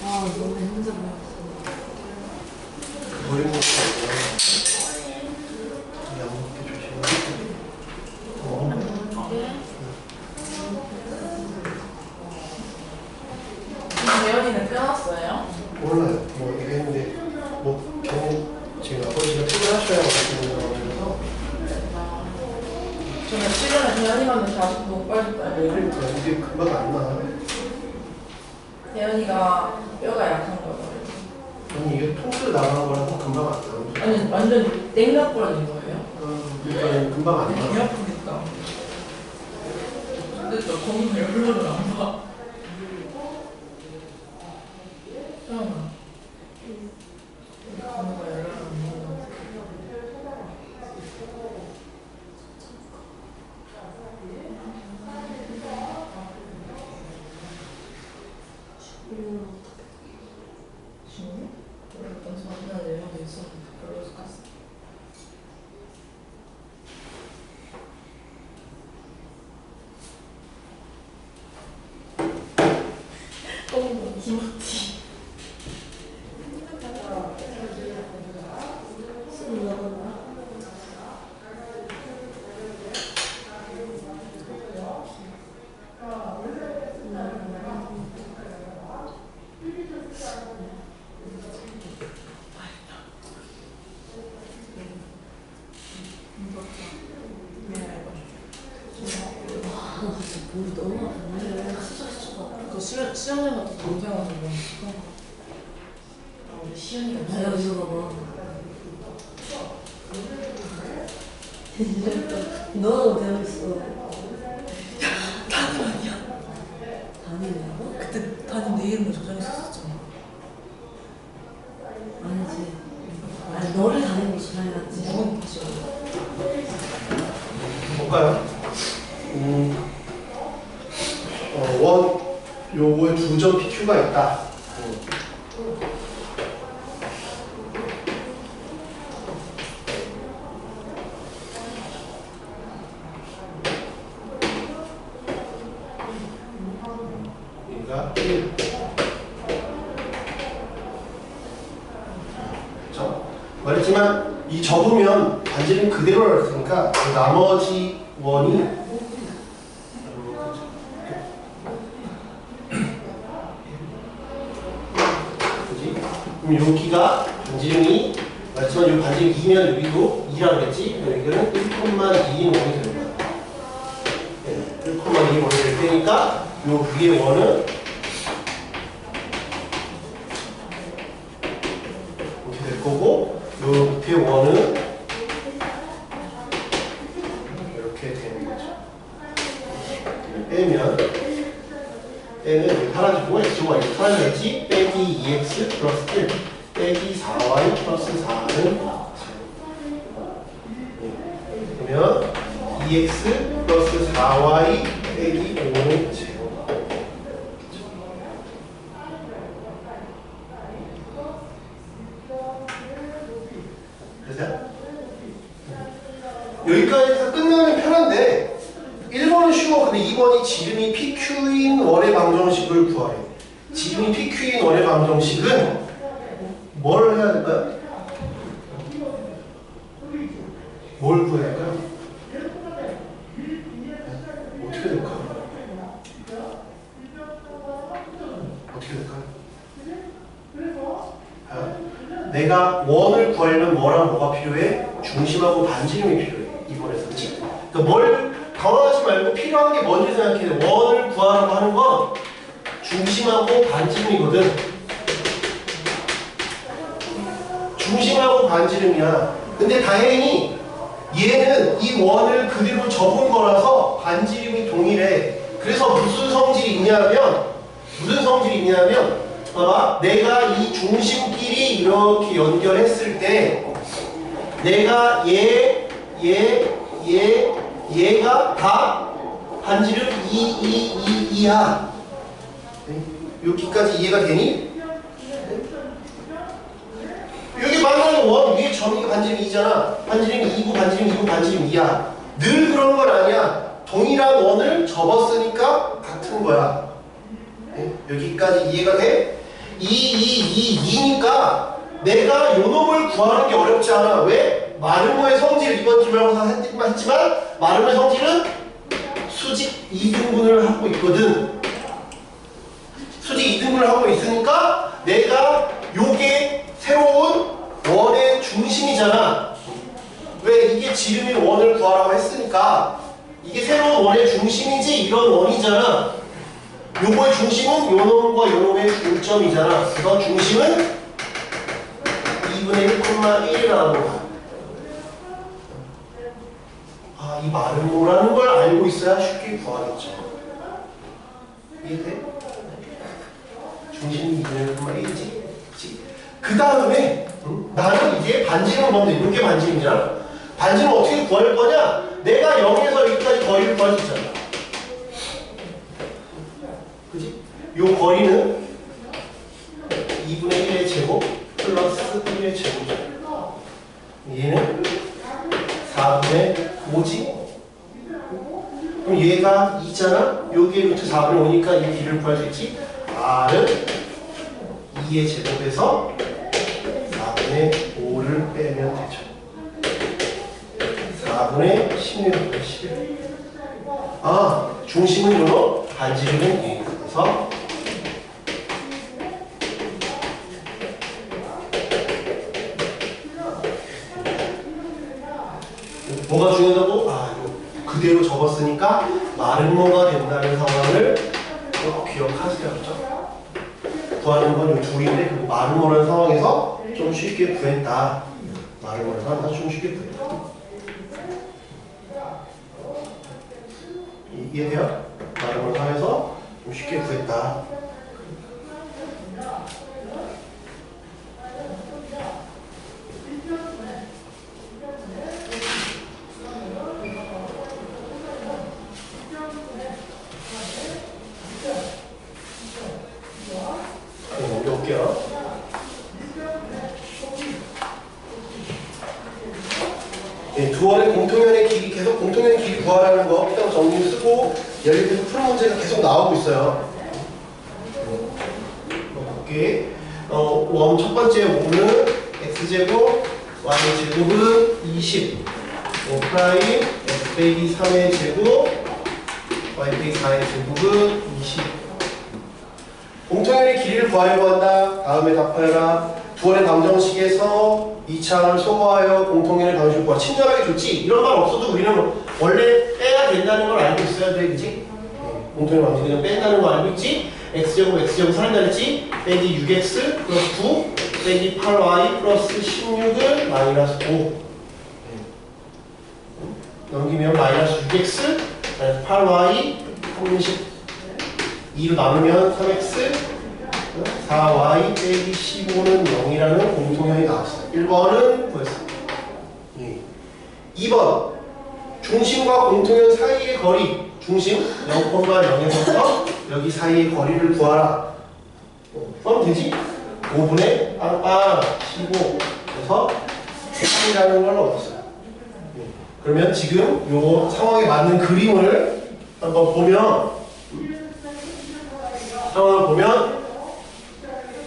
아, 너무 힘들어. 버린 것도 아니고 양 먹게 조심해. 재현이는 끊었어요? 몰라요. 뭐 이게 했는데 뭐 걔는 지금 아버지가 퇴근하셔야 맛있는 거라서 저는 최근에 재현이만 40분 빠졌다고. 그러니까 이게 금방 안 나. 재현이가 뼈가 약한 거예요. 아니 이게 통째로 나가는 거라서 금방 안 나. 아니 완전 땡락 부러진 거예요? 그러니까 금방 안 개 나. 아프겠다. 근데 저 검은 열로를 안 봐. 형. 검은가 열로를 안 봐. 지금? 어떤 소리나 내용이 있었는데 별로서 갔어. 똥 김치. 술 먹었나? 아, 진짜 몸이 너무 아프네. 그 수영장한테 동생한테 뭐 우리 시연이가 내가 이거 봐봐. 너도 되고 있어. 담임 아니야? 담임이라고? 그때 담임 내 이름을 저장했었잖아. 아니지. 아니, 너를 담임으로 전화해놨지. 누군 다시 볼까요? 원 요거에 2점 PQ가 있다. 말했지만 이 접으면 반지름 그대로 나왔으니까 나머지 원이 그지? 그럼 여기가 반지름이 말했지만 이 반지름 2면 여기도 2라고 했지? 여기는 1,2인 원이 되는 거야. 1,2인 원이 될 테니까 요 위에 원은 이렇게 될 거고 요 밑에 원은 이렇게 되는 거죠. 빼면 여기 사라지고 x가 이렇게 사라져야지. 빼기 2x 플러스 1 빼기 4y 플러스 4는 그러면 2x 플러스 4y 빼기 5는 제로. 그래서 여기까지서 끝나면 편한데 1번은 쉬워. 근데 2번이 지름이 PQ인 원의 방정식을 구하래. 지름이 PQ인 원의 방정식은 뭘 해야 될까요? 뭘 구해야 할까요? 어떻게 될까요? 어떻게 될까요? 내가 원을 구하려면 뭐랑 뭐가 필요해? 중심하고 반지름이 필요해. 이번에서 그치? 그러니까 뭘 당황하지 말고 필요한 게 뭔지 생각해. 원을 구하라고 하는 건 중심하고 반지름이거든. 중심하고 반지름이야. 근데 다행히 얘는 이 원을 그대로 접은 거라서 반지름이 동일해. 그래서 무슨 성질이 있냐면 봐봐, 내가 이 중심끼리 이렇게 연결했을 때 내가 얘가 다 반지름 2야. 여기까지 이해가 되니? 여기 말하는 원 위에 점이 반지름 2잖아. 반지름 2고 반지름 2고 반지름 2야. 늘 그런 건 아니야. 동일한 원을 접었으니까 같은 거야. 여기까지 이해가 돼? 2니까 내가 요 놈을 구하는 게 어렵지 않아. 왜? 마름모의 성질 이번 기말고사 했지만 마름모의 성질은 수직 2등분을 하고 있거든. 수직 2등분을 하고 있으니까 내가 요게 새로운 원의 중심이잖아. 왜? 이게 지름인 원을 구하라고 했으니까 이게 새로운 원의 중심이지 이런 원이잖아. 요거의 중심은 요놈과 요놈의 중점이잖아. 그래서 중심은 2분의 1,1이라는 거야. 아, 이 마름모라는 걸 알고 있어야 쉽게 구하겠죠. 이해돼? 중심이 2분의 1,1이지. 그 다음에 나는 이제 반지름 먼저 이런 게 반지름이잖아. 반지름 어떻게 구할 거냐? 내가 0에서 여기까지 거리를 구할 수 있잖아. 그지? 요 거리는 2분의 1의 제곱 플러스 1의 제곱이죠. 얘는 4분의 5지. 그럼 얘가 2잖아? 여기에 루트 4분의 5니까 이 길을 구할 수 있지? R은 2의 제곱에서 4분의 5를 빼면 되죠. 4분의 16분의 11. 아, 중심은 요놈, 반지름은 얘. 그래서 뭐가 중요하다고? 아, 이거 그대로 접었으니까 마름모가 된다는 상황을 꼭 기억하세요. 그렇죠? 구하는 건 이 둘인데 그 마름모라는 상황에서 좀 쉽게 구했다. 마름모라는 상황에서 좀 쉽게 구했다. 이해돼요? 마름모라는 상황에서 좀 쉽게 구했다. 넘겨볼게요. 네, 두 원의 공통연의 길이 계속 공통연의 길이 구하라는 거 그냥 정리 쓰고 예를 들어서 푸는 문제가 계속 나오고 있어요. 볼게. 원 첫 번째 5는 x제곱 y 제곱은 20 5 프라임 x 빼기 3의 제곱 y 빼기 4의 제곱은 20 공통연의 길이를 구하려고 한다. 다음에 답하여라. 두원의 방정식에서 이차항을 소거하여 공통연의 방정식을 구하. 친절하게 좋지? 이런 말 없어도 우리는 원래 빼야 된다는 걸 알고 있어야 돼, 그치? 공통연의 방정식 그냥 뺀다는 거 알고 있지? x제곱 살인다 그랬지? 빼기 6x 플러스 9 빼기 8y 플러스 16을 마이너스 5 넘기면 마이너스 6x 마이너스 8y 32로 나누면 3x 4y 빼기 15는 0이라는 공통연이 나왔어요. 1번은 뭐였어? 2번 중심과 공통연 사이의 거리 중심 0,0에서부터 여기 사이의 거리를 구하라. 그럼 되지? 5분의 빵빵 15 그래서 3이라는 걸 얻었어요. 그러면 지금 요 상황에 맞는 그림을 한번 보면 상황을 보면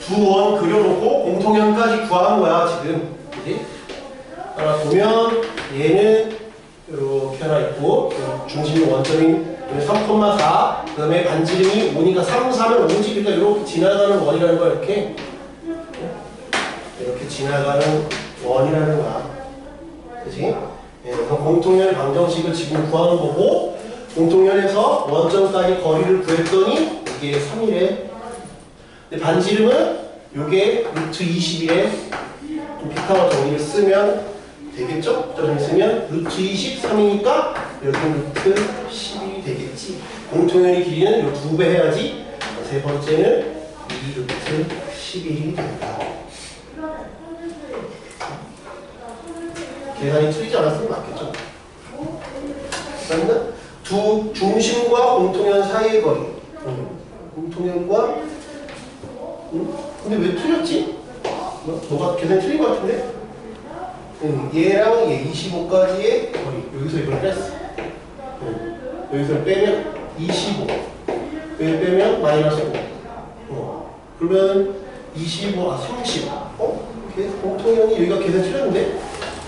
두 원 그려놓고 공통연까지 구하는 거야 지금. 그치? 하나 보면 얘는 이렇게 하나 있고 중심이 원점인 3,4 그 다음에 반지름이 5니까 3, 4면 5지 그러니까 이렇게 지나가는 원이라는 거야. 이렇게 지나가는 원이라는 거야. 그치? 그래서 공통연의 방정식을 지금 구하는 거고 공통연에서 원점까지 거리를 구했더니 이게 3이래. 근데 반지름은 요게 루트 20이래. 피타고라 정리를 쓰면 되겠죠? 정리 쓰면 루트 23이니까 여기 루트 10이 되겠지. 공통연의 길이는 요 2배 해야지. 세 번째는 2 루트 11이 된다. 계산이 틀리지 않았으면 맞겠죠? 그러면 두 중심과 공통연 사이의 거리. 공통연과 근데 왜 틀렸지? 뭐가 계산이 틀린 것 같은데? 얘랑 얘 25까지의 거리. 여기서 이걸 뺐어. 여기서 빼면 25. 여기 빼면 마이너스 5. 그러면 25, 30. 공통연이 여기가 계산 틀렸는데?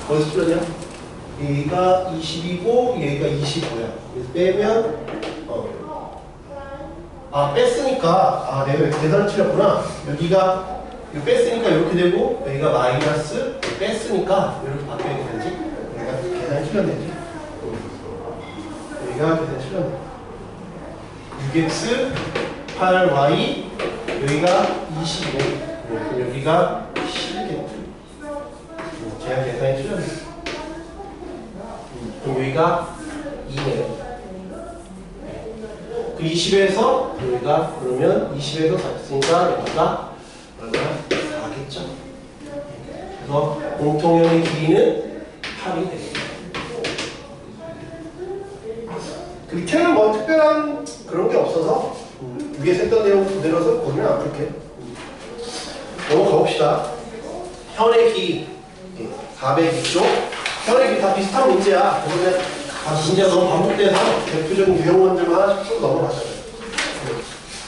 어디서 틀렸냐? 얘가 20이고 얘가 25야. 그래서 빼면 뺐으니까 내가 왜 계산을 틀렸구나. 여기가 이거 뺐으니까 이렇게 되고 여기가 마이너스 뺐으니까 이렇게 바뀌어야 되는지 여기가 계산이 틀렸는지 여기가 계산이 틀렸네. 6x 8y 여기가 25 그럼 여기가 10이겠죠. 제가 계산이 틀렸네. 그럼 여기가 2네요. 그 20에서 여기가 그러면 20에서 4였으니까 여기가 얼마나 4겠죠. 그래서 공통연의 길이는 8이 되겠죠. 그 밑에는 뭐 특별한 그런 게 없어서 위에 했던 내용 그대로서 거기는 안 풀게. 넘어가 봅시다. 현의 길이 402쪽. 현의 길이 다 비슷한 문제야. 그러면 문제가 너무 반복돼서 대표적인 유형원들만 하나씩 쭉 넘어가잖아요.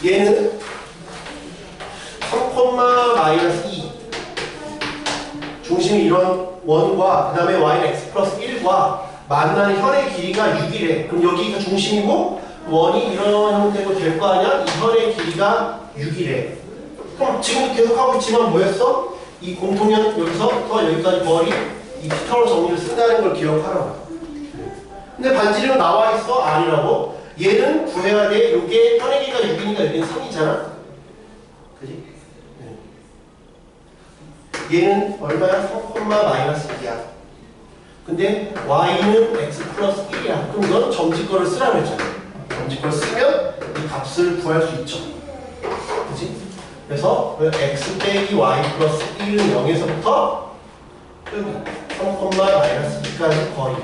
얘는 3,-2 중심이 이런 원과 그 다음에 y는 x 플러스 1과 만나는 현의 길이가 6이래. 그럼 여기가 중심이고 원이 이런 형태로 될 거 아니야? 이 현의 길이가 6이래. 그럼 지금도 계속 하고 있지만 뭐였어? 이 공통연 여기서부터 여기까지 거리 이 피타고라 정리를 쓴다는 걸 기억하라고. 근데 반지름 나와 있어? 아니라고? 얘는 구해야 돼. 요게 현의 길이가 6이니까 여기는 3이잖아. 그지? 얘는 얼마야? 3,-2야. 근데 y는 x 플러스 1이야. 그럼 이건 점집거를 쓰라고 했잖아. 점집거를 쓰면 이 값을 구할 수 있죠. 그지? 그래서 x 빼기 y 플러스 1은 0에서부터 3,-2까지 거리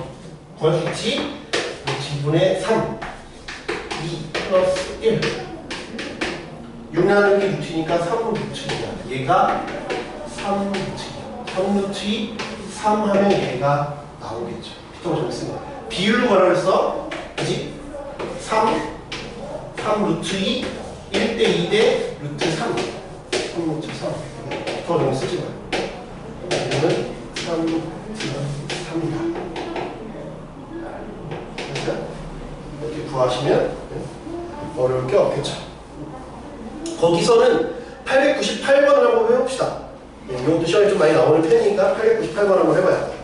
구할 수 있지? 지분의 3 2 플러스 1 6 나누기 루트니까 3루트이야. 얘가 3루트이야. 3루트 3 하면 얘가 나오겠죠. 피타고라 좀 쓰면 비율로 뭐라 그랬어? 그지? 3 루트 2 1대 2대 루트 3 3루트 3 피타고라 좀 쓰지 마. 얘는 3 거기서는 898번을 한번 해봅시다. 네, 이것도 시험에 좀 많이 나오는 편이니까 898번 한번 해봐요.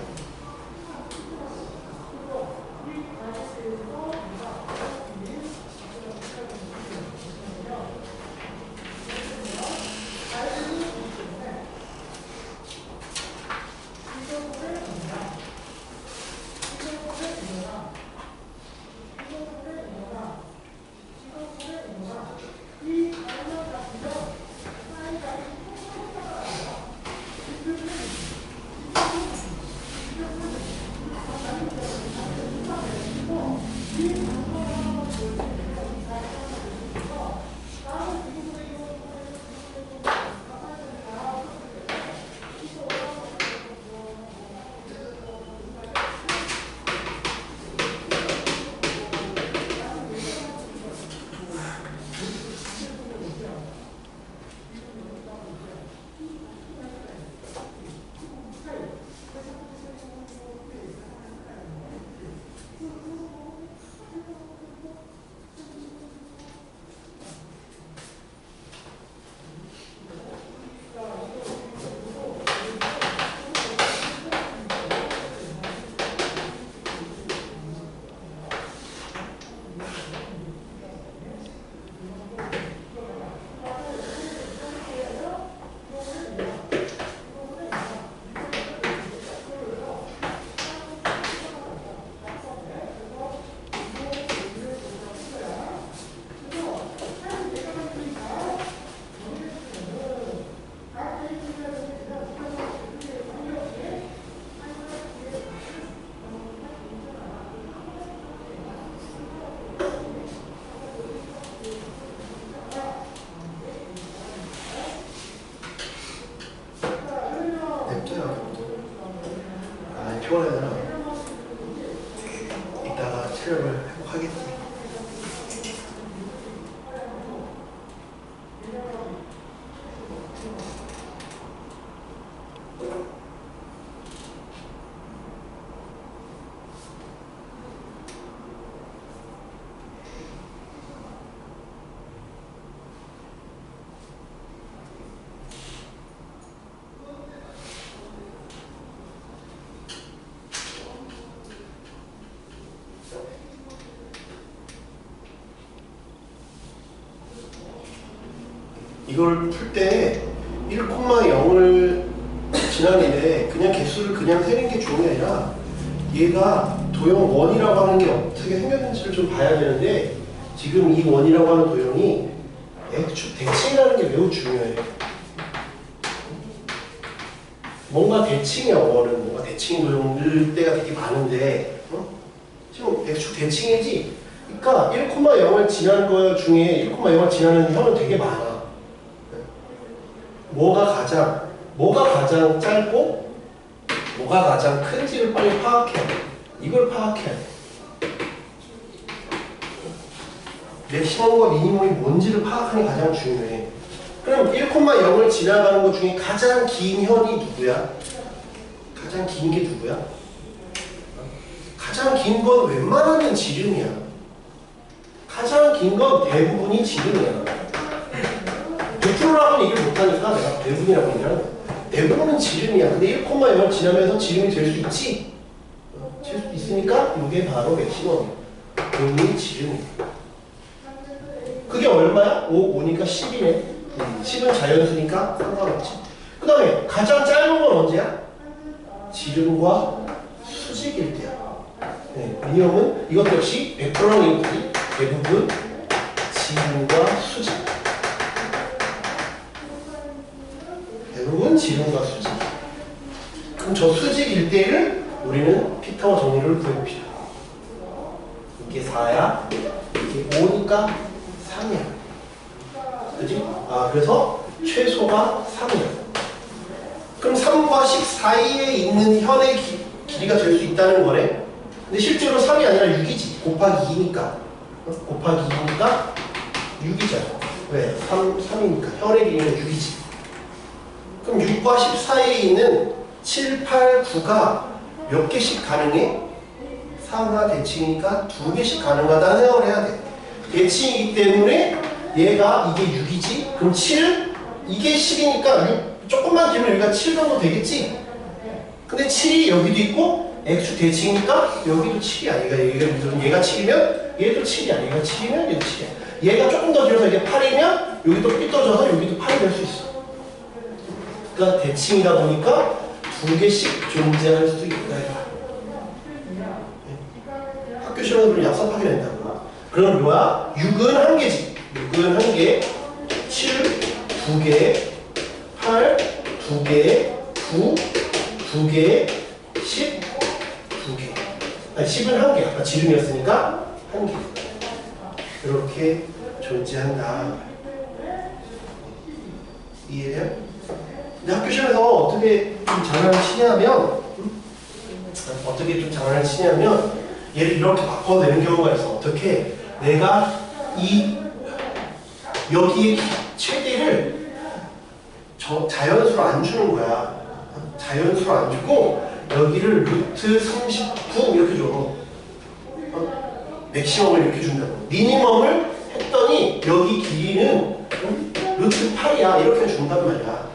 피곤하잖아. 이따가 체력을 회복하겠지. 이걸 풀 때 1,0을 지나는데 그냥 개수를 그냥 세는 게 좋은 게 아니라 얘가 도형 원이라고 하는 게 어떻게 생겼는지를 좀 봐야 되는데 지금 이 원이라고 하는 도형이 X축 대칭이라는 게 매우 중요해요. 뭔가 대칭이야. 원은 뭔가 대칭 도형일 때가 되게 많은데 지금 X축 대칭이지? 그러니까 1,0을 지나는 거 중에 1,0을 지나는 현은 되게 많아. 뭐가 가장 짧고 뭐가 가장 큰지를 빨리 파악해. 이걸 파악해. 맥시멈과 미니멈이 뭔지를 파악하는 게 가장 중요해. 그럼 1,0을 지나가는 것 중에 가장 긴 현이 누구야? 가장 긴 게 누구야? 가장 긴 건 웬만하면 지름이야. 가장 긴 건 대부분이 지름이야. 100%라고는 얘기를 못하니까 내가 대부분이라고 얘기하는 거야. 대부분은 지름이야. 근데 1,0을 지나면서 지름이 될 수 있지? 될 수 있으니까 이게 바로 맥시멈이야. 여기 지름이야. 그게 얼마야? 5니까 10이네. 10은 자연수니까 상관없지. 그 다음에 가장 짧은 건 언제야? 지름과 수직일 때야. 네, 미니멈은 이것 역시 100%라는 얘기지. 대부분 지름과 수직. 대부분 지름과 수직. 그럼 저 수직 일대를 우리는 피타고 정리를 구해봅시다. 이게 4야. 이게 5니까 3이야. 그지? 그래서 최소가 3이야. 그럼 3과 10 사이에 있는 현의 길이가 될 수 있다는 거네. 근데 실제로 3이 아니라 6이지. 곱하기 2니까. 곱하기 2니까 6이잖아. 왜? 3이니까. 현의 길이는 6이지. 그럼 6과 10 사이에 있는 7, 8, 9가 몇 개씩 가능해? 상하 대칭이니까 2개씩 가능하다는 생각을 해야 돼. 대칭이기 때문에 얘가 이게 6이지? 그럼 7, 이게 10이니까 6, 조금만 길면 여기가 7 정도 되겠지? 근데 7이 여기도 있고 x축 대칭이니까 여기도 7이야. 얘가 7이면 얘도 7이야. 얘가 7이면 얘도 7이야. 얘가 조금 더 길어서 이게 8이면 여기도 삐뚤어져서 여기도 8이 될 수 있어. 그러니까 대칭이다 보니까 두 개씩 존재할 수 있다. 학교 시험에서 약속하게 된다고. 그럼 뭐야? 6은 한 개지. 6은 한 개, 7 두 개, 8 두 개, 9 두 개, 10 두 개. 아니 10은 한 개. 아까 지름이었으니까 한 개. 이렇게 존재한다. 이해돼요? 근데 학교 시험에서 어떻게 좀 장난을 치냐면 얘를 이렇게 바꿔내는 경우가 있어. 어떻게? 내가 여기에 최대를 자연수로 안 주는 거야. 자연수로 안 주고 여기를 루트 39 이렇게 줘. 맥시멈을 이렇게 준다고. 미니멈을 했더니 여기 길이는 루트 8이야. 이렇게 준단 말이야.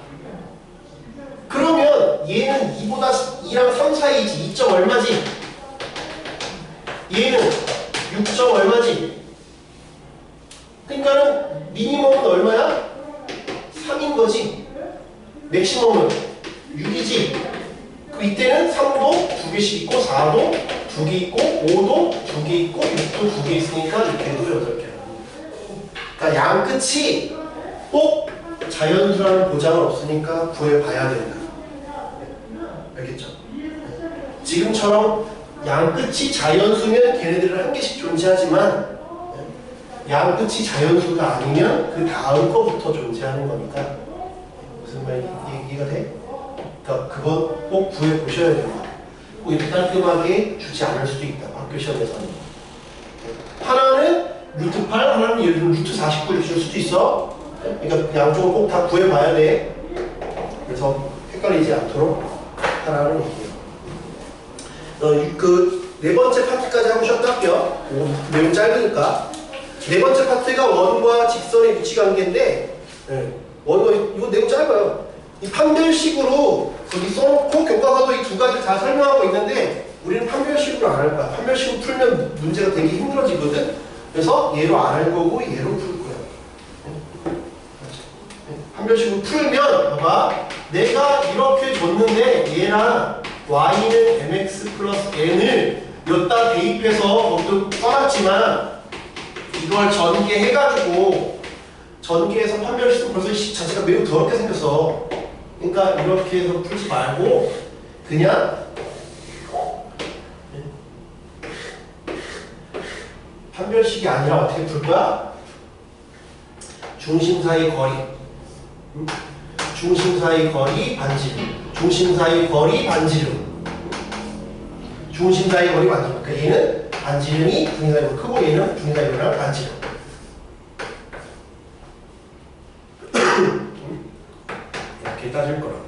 그러면 얘는 2보다 2랑 3 사이지. 2점 얼마지? 얘는 6점 얼마지? 그러니까는 미니멈은 얼마야? 3인 거지. 맥시멈은 6이지. 그 이때는 3도 2개씩 있고 4도 2개 있고 5도 2개 있고 6도 2개 있으니까 6개도 8개. 그러니까 양 끝이 꼭 자연수라는 보장은 없으니까 구해봐야 된다. 알겠죠? 지금처럼 양 끝이 자연수면 걔네들은 한 개씩 존재하지만 양 끝이 자연수가 아니면 그 다음 거부터 존재하는 거니까 무슨 말인지 이해가 돼? 그러니까 그거 꼭 구해보셔야 됩니다. 꼭 이렇게 깔끔하게 주지 않을 수도 있다. 학교 시험에서는. 하나는 루트 8, 하나는 예를 들면 루트 49 이렇게 줄 수도 있어. 그러니까 양쪽을 꼭 다 구해봐야 돼. 그래서 헷갈리지 않도록 하라는 얘기예요. 그 네 번째 파트까지 하고 쉬었다 할게요. 내용 짧으니까. 네 번째 파트가 원과 직선의 위치관계인데 원과 이거 내용 짧아요. 이 판별식으로 거기 써놓고 교과서도 이 두 가지를 다 설명하고 있는데 우리는 판별식으로 안 할 거야. 판별식으로 풀면 문제가 되게 힘들어지거든. 그래서 얘로 안 할 거고 얘로 풀 거야. 판별식으로 풀면 봐봐. 내가 이렇게 줬는데 얘랑 y는 mx 플러스 n을 여기다 대입해서 거기도 써놨지만 이걸 전개해가지고 전개해서 판별식은 벌써 자체가 매우 더럽게 생겼어. 그러니까 이렇게 해서 풀지 말고 그냥 판별식이 아니라 어떻게 풀 거야? 중심 사이 거리, 중심 사이 거리 반지름, 중심 사이 거리 반지름, 중심 사이 거리 반지름. 그러니까 얘는 반지름이 중심 사이 거리 크고 얘는 중심 사이 거리랑 반지름. 이렇게 따질 거라고.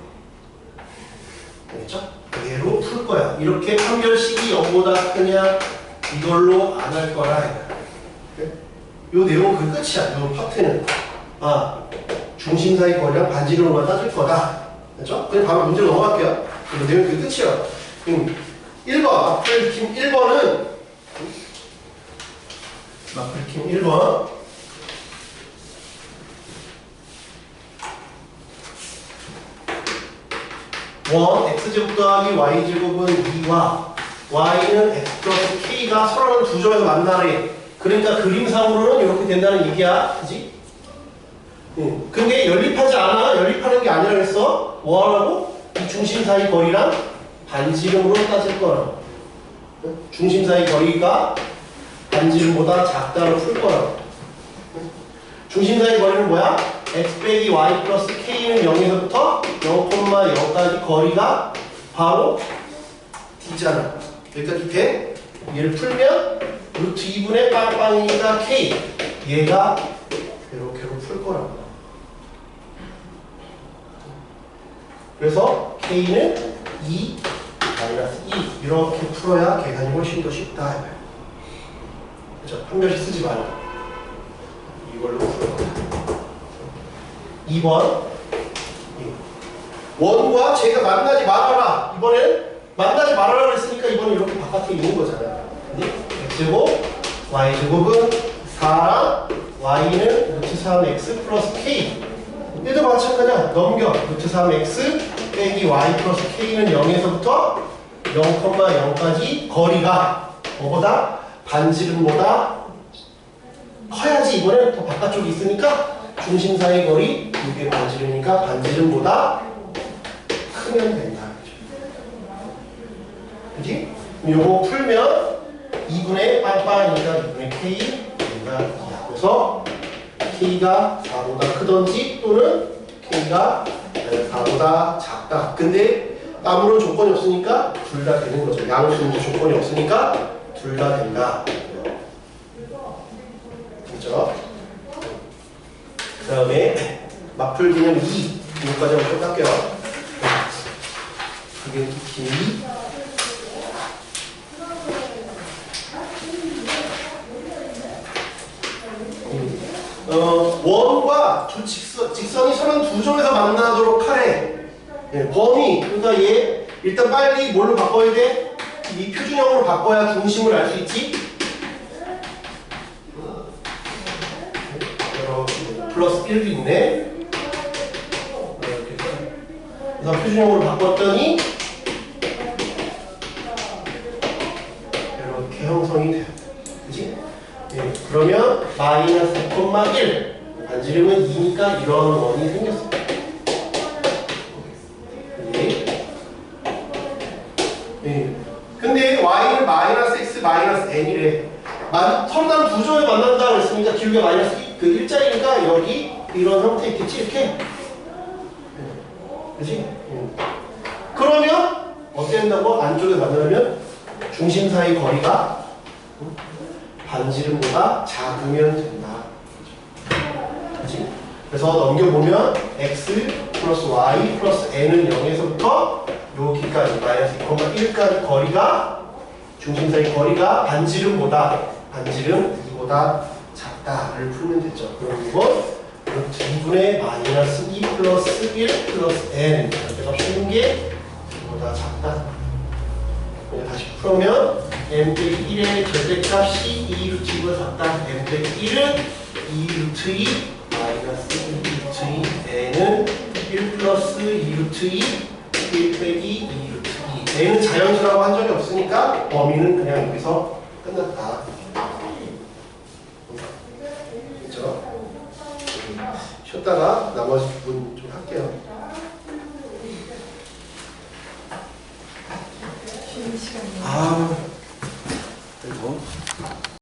알겠죠? 얘로 풀 거야. 이렇게 판별식이 0보다 크냐 이걸로 안 할 거라. 요 내용은 그 끝이야. 요 파트는 중심 사이 거리랑 반지름으로만 따질 거다. 그렇죠? 그냥 바로 문제로 넘어갈게요. 요 내용 그 끝이야. 1번 마플킴 1번은 마플킴 1번 x제곱 더하기 y제곱은 2와 y는 x 플러스 k가 서로는 두 점에서 만나래. 그러니까 그림상으로는 이렇게 된다는 얘기야. 그지? 근데 연립하지 않아. 연립하는 게 아니라 그랬어. 뭐하라고? 이 중심 사이 거리랑 반지름으로 따질 거라고. 중심 사이 거리가 반지름보다 작다로 풀 거라고. 중심 사이 거리는 뭐야? x 빼기 y 플러스 k는 0에서부터 0,0까지 거리가 바로 d잖아. 여기까지 돼? 얘를 풀면 루트 2분의 빵빵이니까 k. 얘가 이렇게로 풀 거라고. 그래서 k는 2 마이너스 2 이렇게 풀어야 계산이 훨씬 더 쉽다. 그렇죠? 판별식 쓰지 말고 이걸로 풀어. 2번 원과 제가 만나지 말아라. 이번엔 만나지 말아라 그랬으니까 이번엔 이렇게 바깥에 있는 거잖아요. x제곱 y제곱은 4랑 y는 루트 3x 플러스 k. 얘도 마찬가지야. 넘겨. 루트 3x 빼기 y 플러스 k는 0에서부터 0,0까지 거리가 뭐보다 반지름보다 커야지. 이번엔 더 바깥쪽이 있으니까 중심 사이 거리 이게 반지름이니까 반지름보다 크면 된다. 그지? 요거 풀면 2분의 빵빵이니까 2분의 K가 2야. 그래서 K가 4보다 크던지 또는 K가 4보다 작다. 근데 아무런 조건이 없으니까 둘 다 되는 거죠. 양수인지 조건이 없으니까 둘 다 된다. 그렇죠? 그 다음에 맞풀기는 2. 이거까지 한번 끝날게요. 그게 기 원과 두 직선이 서는 두 점에서 만나도록 하래. 네, 범위, 그러니까 얘 일단 빨리 뭘로 바꿔야 돼? 이 표준형으로 바꿔야 중심을 알 수 있지? 플러스 1도 있네. 그래서 표준형으로 바꿨더니 이렇게 형성이 돼요. 그치? 네, 그러면 마이너스 2,1 반지름은 2니까 이런 원이 생겼어요. 네. 근데 y는 마이너스 x 마이너스 n이래. 서로 두 점에 만난다고 했으니까 기울기가 마이너스 그 일자리니까 여기 이런 형태 있겠지? 이렇게. 그치? 그러면 어떻게 된다고? 안쪽에 만나면 중심 사이 거리가 반지름보다 작으면 된다. 그치? 그래서 넘겨보면 x 플러스 y 플러스 n은 0에서부터 여기까지 마이너스 2,1까지 거리가 중심 사이 거리가 반지름 2보다 작다를 풀면 되죠. 그럼 이건 루트 2분의 마이너스 2 플러스 1 플러스 n 값 쉬운 게 2보다 작다. 다시 풀면 n 빼기 1의 절대값이 2 루트 2보다 작다. n 빼기 1은 2 루트 2 마이너스 2 루트 2 n은 1 플러스 2 루트 2 1 빼기 2 루트 2 n은 자연수라고 한 적이 없으니까 범위는 그냥 여기서 끝났다. 그렇죠? 쉬었다가 나머지 부분 좀 할게요. 쉬는 시간이. 아, 그리고